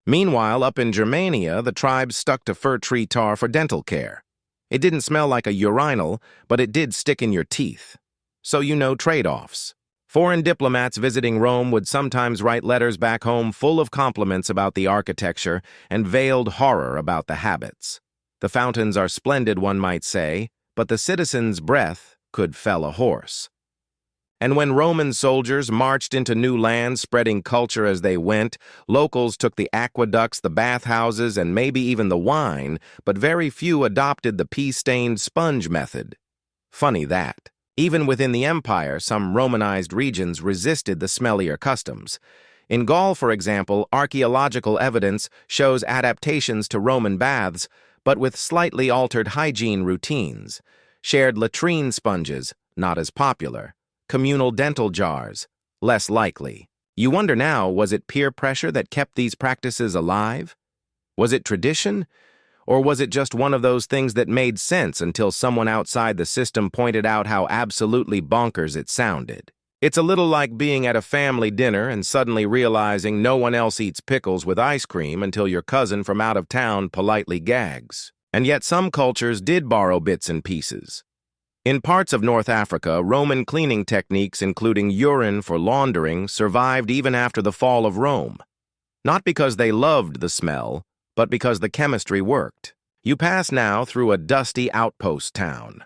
Meanwhile, up in Germania, the tribes stuck to fir tree tar for dental care. It didn't smell like a urinal, but it did stick in your teeth. So you know trade-offs. Foreign diplomats visiting Rome would sometimes write letters back home full of compliments about the architecture and veiled horror about the habits. The fountains are splendid, one might say, but the citizen's breath could fell a horse. And when Roman soldiers marched into new lands, spreading culture as they went, locals took the aqueducts, the bathhouses, and maybe even the wine, but very few adopted the pea-stained sponge method. Funny that. Even within the empire, some Romanized regions resisted the smellier customs. In Gaul, for example, archaeological evidence shows adaptations to Roman baths, but with slightly altered hygiene routines. Shared latrine sponges, not as popular. Communal dental jars, less likely. You wonder now, was it peer pressure that kept these practices alive? Was it tradition? Or was it just one of those things that made sense until someone outside the system pointed out how absolutely bonkers it sounded? It's a little like being at a family dinner and suddenly realizing no one else eats pickles with ice cream until your cousin from out of town politely gags. And yet some cultures did borrow bits and pieces. In parts of North Africa, Roman cleaning techniques, including urine for laundering, survived even after the fall of Rome. Not because they loved the smell, but because the chemistry worked. You pass now through a dusty outpost town.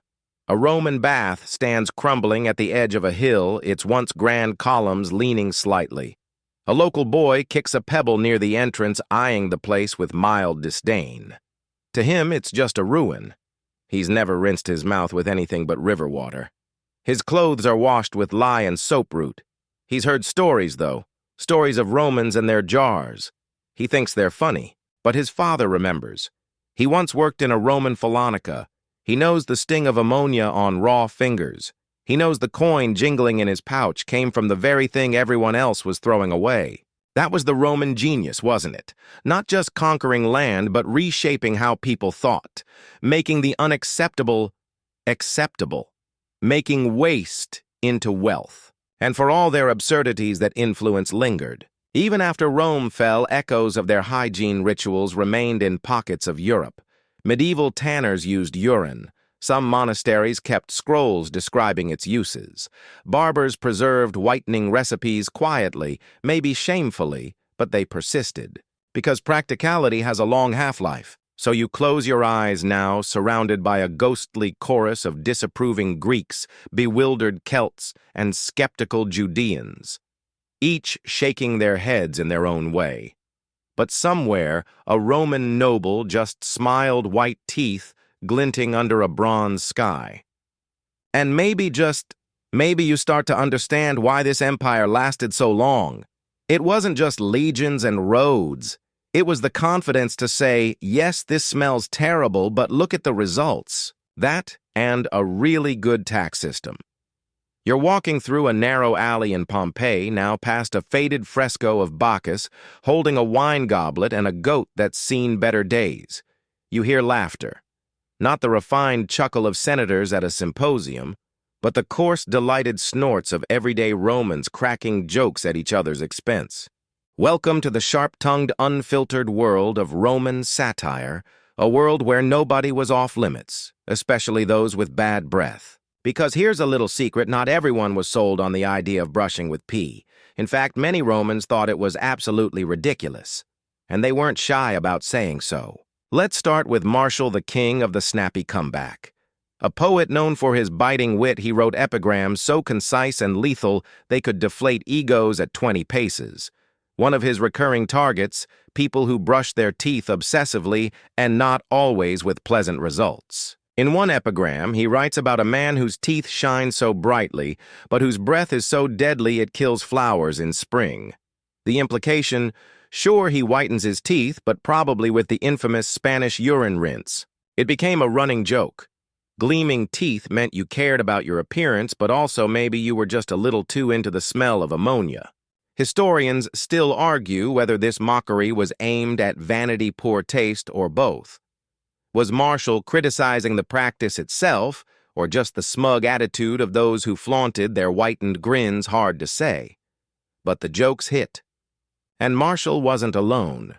A Roman bath stands crumbling at the edge of a hill, its once grand columns leaning slightly. A local boy kicks a pebble near the entrance, eyeing the place with mild disdain. To him, it's just a ruin. He's never rinsed his mouth with anything but river water. His clothes are washed with lye and soap root. He's heard stories, though, stories of Romans and their jars. He thinks they're funny, but his father remembers. He once worked in a Roman Fullonicae. He knows the sting of ammonia on raw fingers. He knows the coin jingling in his pouch came from the very thing everyone else was throwing away. That was the Roman genius, wasn't it? Not just conquering land, but reshaping how people thought, making the unacceptable acceptable, making waste into wealth. And for all their absurdities, that influence lingered. Even after Rome fell, echoes of their hygiene rituals remained in pockets of Europe. Medieval tanners used urine. Some monasteries kept scrolls describing its uses. Barbers preserved whitening recipes quietly, maybe shamefully, but they persisted. Because practicality has a long half-life. So you close your eyes now, surrounded by a ghostly chorus of disapproving Greeks, bewildered Celts, and skeptical Judeans, each shaking their heads in their own way. But somewhere, a Roman noble just smiled, white teeth glinting under a bronze sky. And maybe you start to understand why this empire lasted so long. It wasn't just legions and roads. It was the confidence to say, yes, this smells terrible, but look at the results. That and a really good tax system. You're walking through a narrow alley in Pompeii, now past a faded fresco of Bacchus, holding a wine goblet and a goat that's seen better days. You hear laughter. Not the refined chuckle of senators at a symposium, but the coarse, delighted snorts of everyday Romans cracking jokes at each other's expense. Welcome to the sharp-tongued, unfiltered world of Roman satire, a world where nobody was off-limits, especially those with bad breath. Because here's a little secret, not everyone was sold on the idea of brushing with pee. In fact, many Romans thought it was absolutely ridiculous, and they weren't shy about saying so. Let's start with Martial, the king of the snappy comeback. A poet known for his biting wit, he wrote epigrams so concise and lethal they could deflate egos at 20 paces. One of his recurring targets, people who brush their teeth obsessively and not always with pleasant results. In one epigram, he writes about a man whose teeth shine so brightly, but whose breath is so deadly it kills flowers in spring. The implication, sure, he whitens his teeth, but probably with the infamous Spanish urine rinse. It became a running joke. Gleaming teeth meant you cared about your appearance, but also maybe you were just a little too into the smell of ammonia. Historians still argue whether this mockery was aimed at vanity, poor taste, or both. Was Martial criticizing the practice itself, or just the smug attitude of those who flaunted their whitened grins? Hard to say. But the jokes hit. And Martial wasn't alone.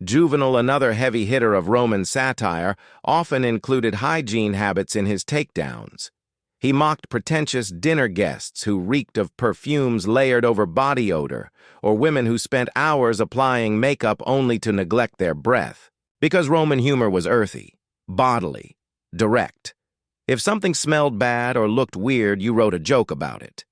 Juvenal, another heavy hitter of Roman satire, often included hygiene habits in his takedowns. He mocked pretentious dinner guests who reeked of perfumes layered over body odor, or women who spent hours applying makeup only to neglect their breath. Because Roman humor was earthy, bodily, direct. If something smelled bad or looked weird, you wrote a joke about it.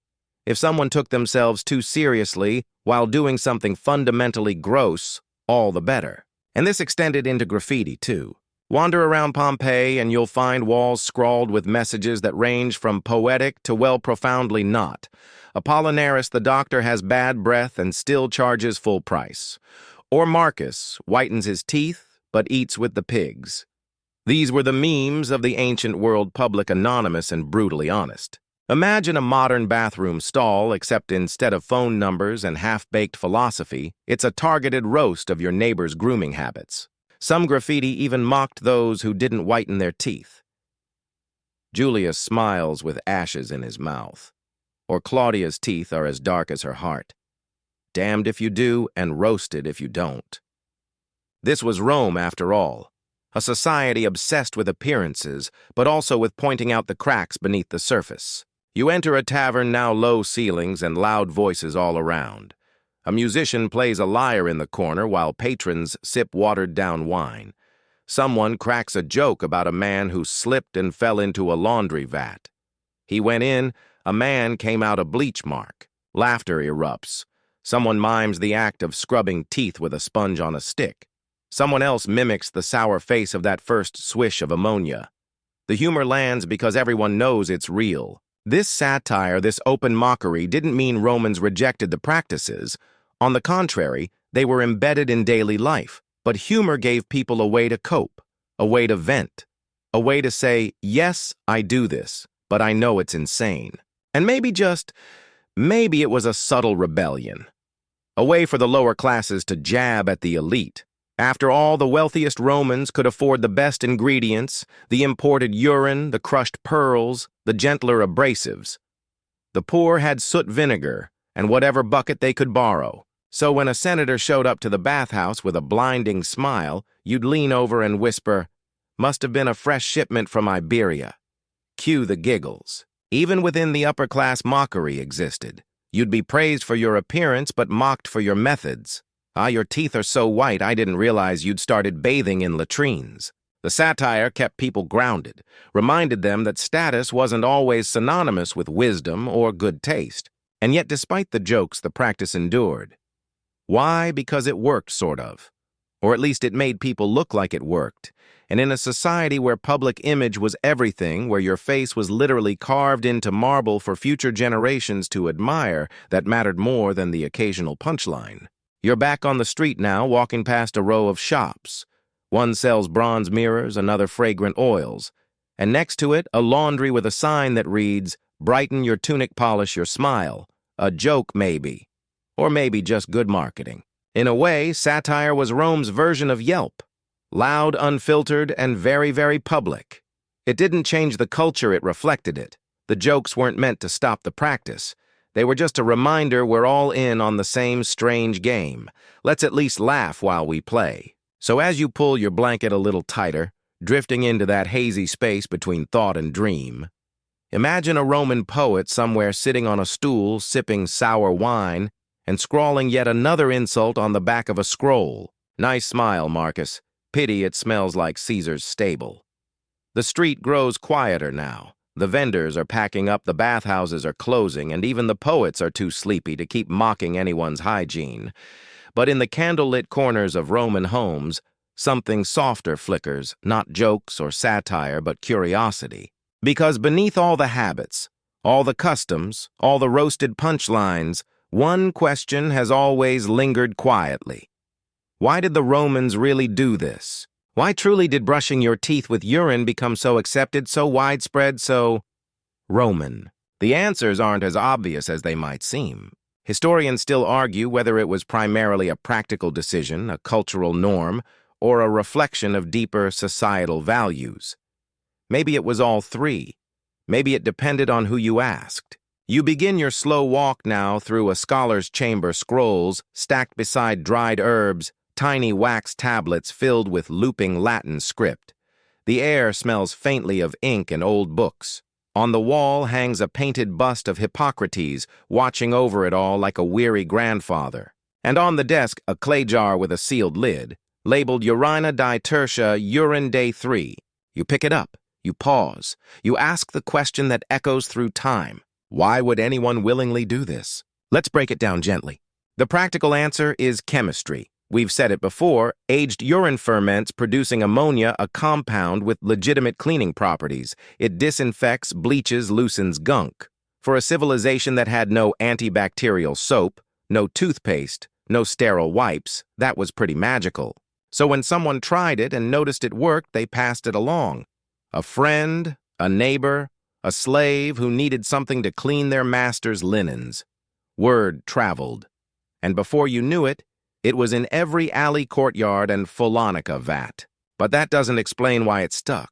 If someone took themselves too seriously while doing something fundamentally gross, all the better. And this extended into graffiti, too. Wander around Pompeii and you'll find walls scrawled with messages that range from poetic to, well, profoundly not. Apollinaris the doctor has bad breath and still charges full price. Or Marcus whitens his teeth but eats with the pigs. These were the memes of the ancient world, public, anonymous, and brutally honest. Imagine a modern bathroom stall, except instead of phone numbers and half-baked philosophy, it's a targeted roast of your neighbor's grooming habits. Some graffiti even mocked those who didn't whiten their teeth. Julius smiles with ashes in his mouth, or Claudia's teeth are as dark as her heart. Damned if you do, and roasted if you don't. This was Rome, after all, a society obsessed with appearances, but also with pointing out the cracks beneath the surface. You enter a tavern, now low ceilings and loud voices all around. A musician plays a lyre in the corner while patrons sip watered-down wine. Someone cracks a joke about a man who slipped and fell into a laundry vat. He went in, a man came out a bleach mark. Laughter erupts. Someone mimes the act of scrubbing teeth with a sponge on a stick. Someone else mimics the sour face of that first swish of ammonia. The humor lands because everyone knows it's real. This satire, this open mockery, didn't mean Romans rejected the practices. On the contrary, they were embedded in daily life. But humor gave people a way to cope, a way to vent, a way to say, yes, I do this, but I know it's insane. And maybe it was a subtle rebellion. A way for the lower classes to jab at the elite. After all, the wealthiest Romans could afford the best ingredients, the imported urine, the crushed pearls, the gentler abrasives. The poor had soot vinegar and whatever bucket they could borrow. So when a senator showed up to the bathhouse with a blinding smile, you'd lean over and whisper, "Must have been a fresh shipment from Iberia." Cue the giggles. Even within the upper-class, mockery existed. You'd be praised for your appearance but mocked for your methods. Your teeth are so white I didn't realize you'd started bathing in latrines. The satire kept people grounded, reminded them that status wasn't always synonymous with wisdom or good taste. And yet, despite the jokes, the practice endured. Why? Because it worked, sort of. Or at least it made people look like it worked. And in a society where public image was everything, where your face was literally carved into marble for future generations to admire, that mattered more than the occasional punchline. You're back on the street now, walking past a row of shops. One sells bronze mirrors, another fragrant oils. And next to it, a laundry with a sign that reads, "Brighten your tunic, polish your smile." A joke, maybe. Or maybe just good marketing. In a way, satire was Rome's version of Yelp. Loud, unfiltered, and very, very public. It didn't change the culture, it reflected it. The jokes weren't meant to stop the practice. They were just a reminder we're all in on the same strange game. Let's at least laugh while we play. So as you pull your blanket a little tighter, drifting into that hazy space between thought and dream, imagine a Roman poet somewhere sitting on a stool, sipping sour wine, and scrawling yet another insult on the back of a scroll. Nice smile, Marcus. Pity it smells like Caesar's stable. The street grows quieter now. The vendors are packing up, the bathhouses are closing, and even the poets are too sleepy to keep mocking anyone's hygiene. But in the candlelit corners of Roman homes, something softer flickers, not jokes or satire, but curiosity. Because beneath all the habits, all the customs, all the roasted punchlines, one question has always lingered quietly. Why did the Romans really do this? Why truly did brushing your teeth with urine become so accepted, so widespread, so Roman? The answers aren't as obvious as they might seem. Historians still argue whether it was primarily a practical decision, a cultural norm, or a reflection of deeper societal values. Maybe it was all three. Maybe it depended on who you asked. You begin your slow walk now through a scholar's chamber, scrolls stacked beside dried herbs, tiny wax tablets filled with looping Latin script. The air smells faintly of ink and old books. On the wall hangs a painted bust of Hippocrates, watching over it all like a weary grandfather. And on the desk, a clay jar with a sealed lid, labeled Urine di Tertia, Urine Day 3. You pick it up, you pause, you ask the question that echoes through time. Why would anyone willingly do this? Let's break it down gently. The practical answer is chemistry. We've said it before, aged urine ferments producing ammonia, a compound with legitimate cleaning properties. It disinfects, bleaches, loosens gunk. For a civilization that had no antibacterial soap, no toothpaste, no sterile wipes, that was pretty magical. So when someone tried it and noticed it worked, they passed it along. A friend, a neighbor, a slave who needed something to clean their master's linens. Word traveled. And before you knew it, it was in every alley, courtyard, and Fullonicae vat. But that doesn't explain why it stuck.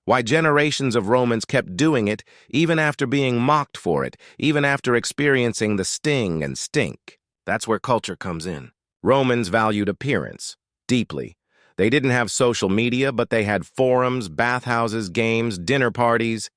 Why generations of Romans kept doing it, even after being mocked for it, even after experiencing the sting and stink. That's where culture comes in. Romans valued appearance deeply. They didn't have social media, but they had forums, bathhouses, games, dinner parties.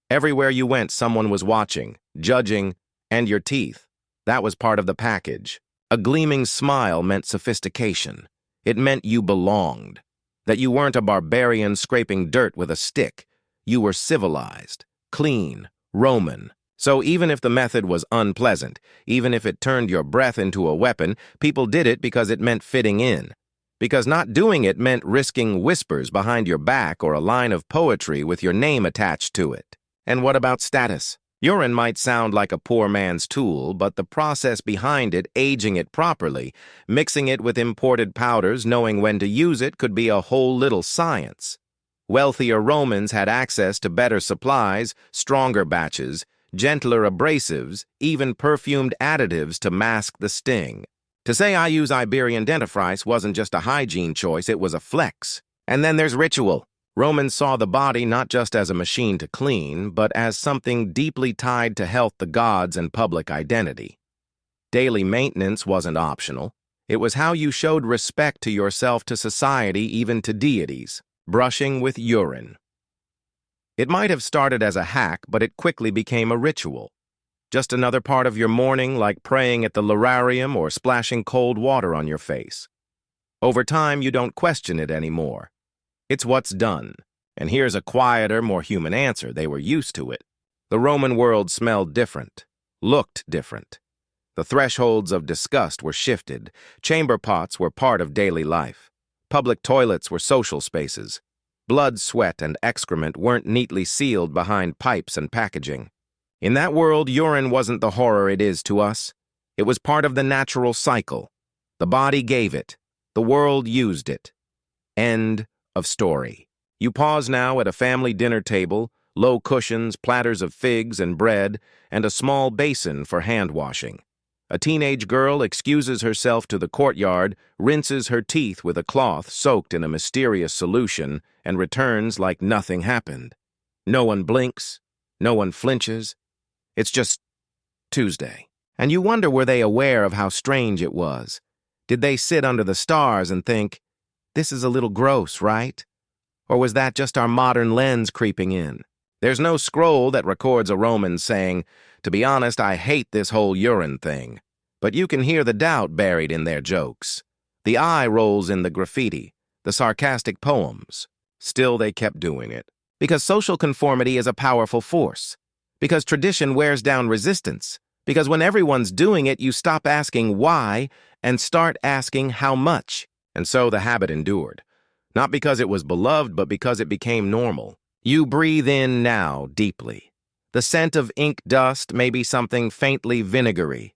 Everywhere you went, someone was watching, judging, and your teeth. That was part of the package. A gleaming smile meant sophistication. It meant you belonged. That you weren't a barbarian scraping dirt with a stick. You were civilized, clean, Roman. So even if the method was unpleasant, even if it turned your breath into a weapon, people did it because it meant fitting in. Because not doing it meant risking whispers behind your back or a line of poetry with your name attached to it. And what about status? Urine might sound like a poor man's tool, but the process behind it, aging it properly, mixing it with imported powders, knowing when to use it, could be a whole little science. Wealthier Romans had access to better supplies, stronger batches, gentler abrasives, even perfumed additives to mask the sting. To say I use Iberian dentifrice wasn't just a hygiene choice, it was a flex. And then there's ritual. Romans saw the body not just as a machine to clean, but as something deeply tied to health, the gods, and public identity. Daily maintenance wasn't optional. It was how you showed respect to yourself, to society, even to deities. Brushing with urine. It might have started as a hack, but it quickly became a ritual. Just another part of your morning, like praying at the lararium or splashing cold water on your face. Over time, you don't question it anymore. It's what's done. And here's a quieter, more human answer. They were used to it. The Roman world smelled different, looked different. The thresholds of disgust were shifted. Chamber pots were part of daily life. Public toilets were social spaces. Blood, sweat, and excrement weren't neatly sealed behind pipes and packaging. In that world, urine wasn't the horror it is to us. It was part of the natural cycle. The body gave it. The world used it. End of story. You pause now at a family dinner table, low cushions, platters of figs and bread, and a small basin for hand washing. A teenage girl excuses herself to the courtyard, rinses her teeth with a cloth soaked in a mysterious solution, and returns like nothing happened. No one blinks. No one flinches. It's just Tuesday. And you wonder, were they aware of how strange it was? Did they sit under the stars and think, this is a little gross, right? Or was that just our modern lens creeping in? There's no scroll that records a Roman saying, to be honest, I hate this whole urine thing. But you can hear the doubt buried in their jokes. The eye rolls in the graffiti, the sarcastic poems. Still, they kept doing it. Because social conformity is a powerful force. Because tradition wears down resistance. Because when everyone's doing it, you stop asking why and start asking how much. And so the habit endured. Not because it was beloved, but because it became normal. You breathe in now deeply. The scent of ink dust may be something faintly vinegary.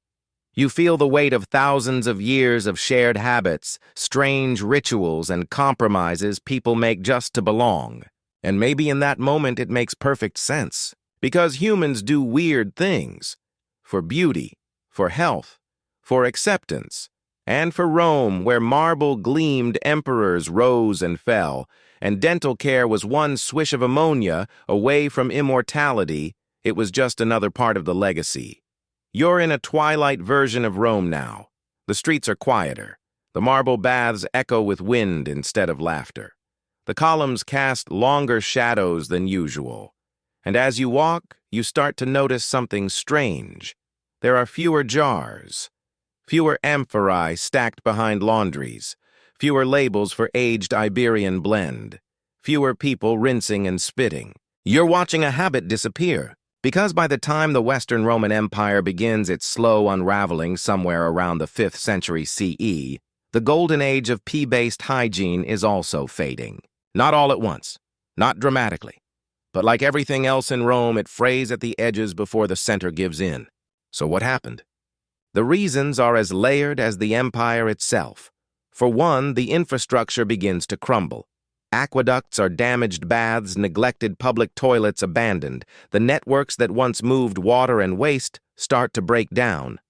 You feel the weight of thousands of years of shared habits, strange rituals, and compromises people make just to belong. And maybe in that moment it makes perfect sense. Because humans do weird things. For beauty, for health, for acceptance, and for Rome, where marble gleamed, emperors rose and fell, and dental care was one swish of ammonia away from immortality. It was just another part of the legacy. You're in a twilight version of Rome now. The streets are quieter. The marble baths echo with wind instead of laughter. The columns cast longer shadows than usual. And as you walk, you start to notice something strange. There are fewer jars, fewer amphorae stacked behind laundries, fewer labels for aged Iberian blend, fewer people rinsing and spitting. You're watching a habit disappear. Because by the time the Western Roman Empire begins its slow unraveling somewhere around the 5th century CE, the golden age of pee-based hygiene is also fading. Not all at once, not dramatically, but like everything else in Rome, it frays at the edges before the center gives in. So what happened? The reasons are as layered as the empire itself. For one, the infrastructure begins to crumble. Aqueducts are damaged, baths, neglected public toilets abandoned. The networks that once moved water and waste start to break down.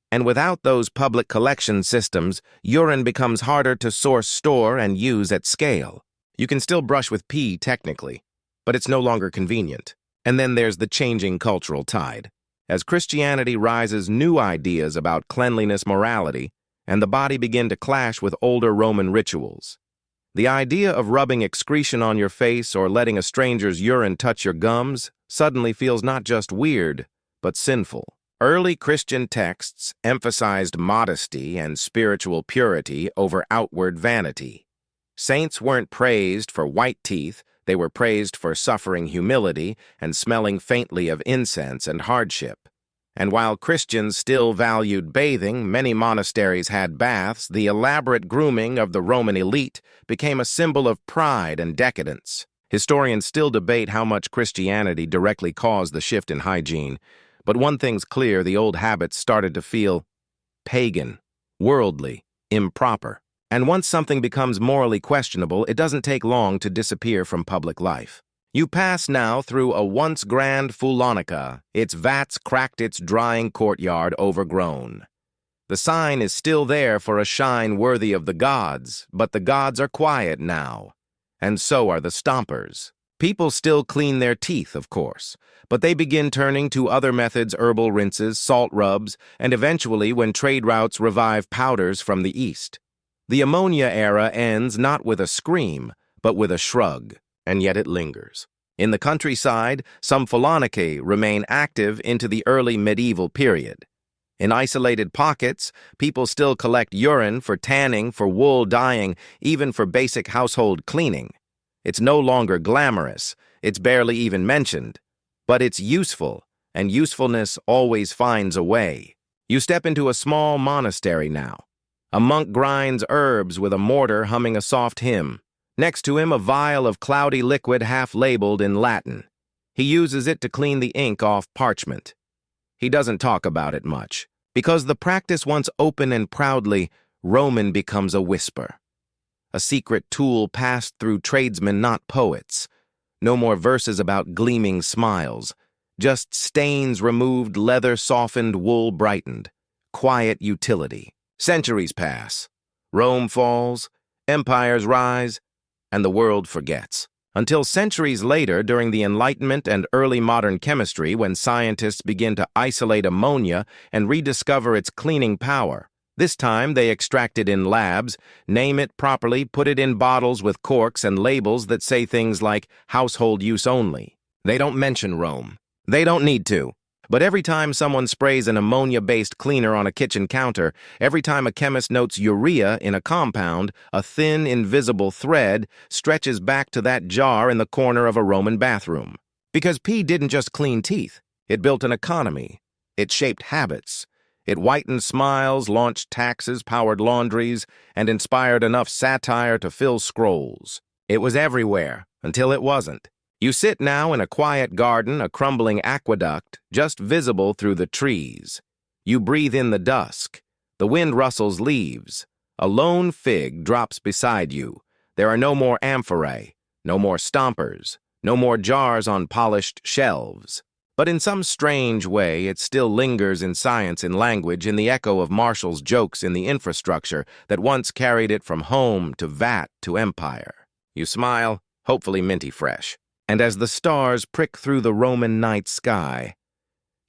And without those public collection systems, urine becomes harder to source, store, and use at scale. You can still brush with pee technically, but it's no longer convenient. And then there's the changing cultural tide. As Christianity rises, new ideas about cleanliness, morality, and the body begin to clash with older Roman rituals. The idea of rubbing excretion on your face or letting a stranger's urine touch your gums suddenly feels not just weird, but sinful. Early Christian texts emphasized modesty and spiritual purity over outward vanity. Saints weren't praised for white teeth, they were praised for suffering humility and smelling faintly of incense and hardship. And while Christians still valued bathing, many monasteries had baths. The elaborate grooming of the Roman elite became a symbol of pride and decadence. Historians still debate how much Christianity directly caused the shift in hygiene, but one thing's clear: the old habits started to feel pagan, worldly, improper. And once something becomes morally questionable, it doesn't take long to disappear from public life. You pass now through a once grand Fullonicae, its vats cracked, its drying courtyard overgrown. The sign is still there for a shine worthy of the gods, but the gods are quiet now, and so are the stompers. People still clean their teeth, of course, but they begin turning to other methods: herbal rinses, salt rubs, and eventually, when trade routes revive, powders from the east. The ammonia era ends not with a scream, but with a shrug. And yet it lingers. In the countryside, some Fullonicae remain active into the early medieval period. In isolated pockets, people still collect urine for tanning, for wool dyeing, even for basic household cleaning. It's no longer glamorous, it's barely even mentioned, but it's useful, and usefulness always finds a way. You step into a small monastery now. A monk grinds herbs with a mortar, humming a soft hymn. Next to him, a vial of cloudy liquid half-labeled in Latin. He uses it to clean the ink off parchment. He doesn't talk about it much, because the practice, once open and proudly Roman, becomes a whisper. A secret tool passed through tradesmen, not poets. No more verses about gleaming smiles. Just stains removed, leather softened, wool brightened. Quiet utility. Centuries pass. Rome falls. Empires rise. And the world forgets. Until centuries later, during the Enlightenment and early modern chemistry, when scientists begin to isolate ammonia and rediscover its cleaning power. This time, they extract it in labs, name it properly, put it in bottles with corks and labels that say things like household use only. They don't mention Rome. They don't need to. But every time someone sprays an ammonia-based cleaner on a kitchen counter, every time a chemist notes urea in a compound, a thin, invisible thread stretches back to that jar in the corner of a Roman bathroom. Because pee didn't just clean teeth. It built an economy. It shaped habits. It whitened smiles, launched taxes, powered laundries, and inspired enough satire to fill scrolls. It was everywhere, until it wasn't. You sit now in a quiet garden, a crumbling aqueduct, just visible through the trees. You breathe in the dusk. The wind rustles leaves. A lone fig drops beside you. There are no more amphorae, no more stompers, no more jars on polished shelves. But in some strange way, it still lingers in science and language, in the echo of Marshall's jokes in the infrastructure that once carried it from home to vat to empire. You smile, hopefully minty fresh. And as the stars prick through the Roman night sky,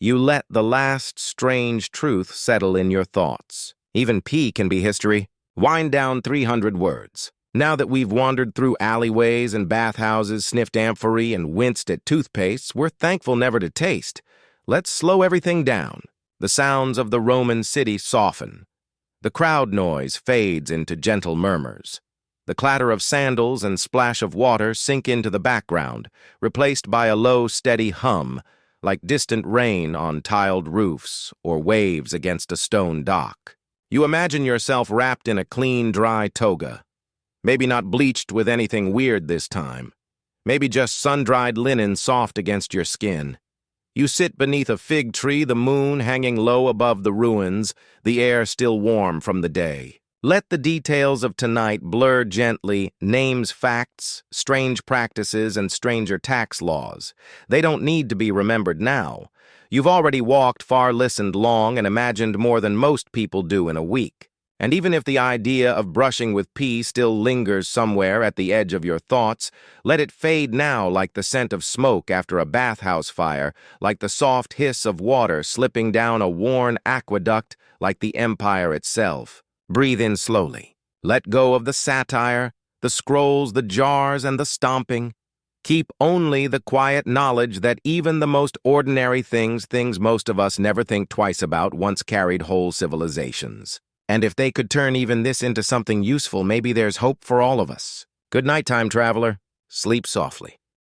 you let the last strange truth settle in your thoughts. Even pee can be history. Wind down 300 words. Now that we've wandered through alleyways and bathhouses, sniffed amphorae, and winced at toothpastes we're thankful never to taste, let's slow everything down. The sounds of the Roman city soften. The crowd noise fades into gentle murmurs. The clatter of sandals and splash of water sink into the background, replaced by a low, steady hum, like distant rain on tiled roofs or waves against a stone dock. You imagine yourself wrapped in a clean, dry toga. Maybe not bleached with anything weird this time. Maybe just sun-dried linen soft against your skin. You sit beneath a fig tree, the moon hanging low above the ruins, the air still warm from the day. Let the details of tonight blur gently names, facts, strange practices, and stranger tax laws. They don't need to be remembered now. You've already walked, far listened long, and imagined more than most people do in a week. And even if the idea of brushing with pee still lingers somewhere at the edge of your thoughts, let it fade now like the scent of smoke after a bathhouse fire, like the soft hiss of water slipping down a worn aqueduct, like the empire itself. Breathe in slowly. Let go of the satire, the scrolls, the jars, and the stomping. Keep only the quiet knowledge that even the most ordinary things most of us never think twice about, once carried whole civilizations. And if they could turn even this into something useful, maybe there's hope for all of us. Good night, time traveler. Sleep softly.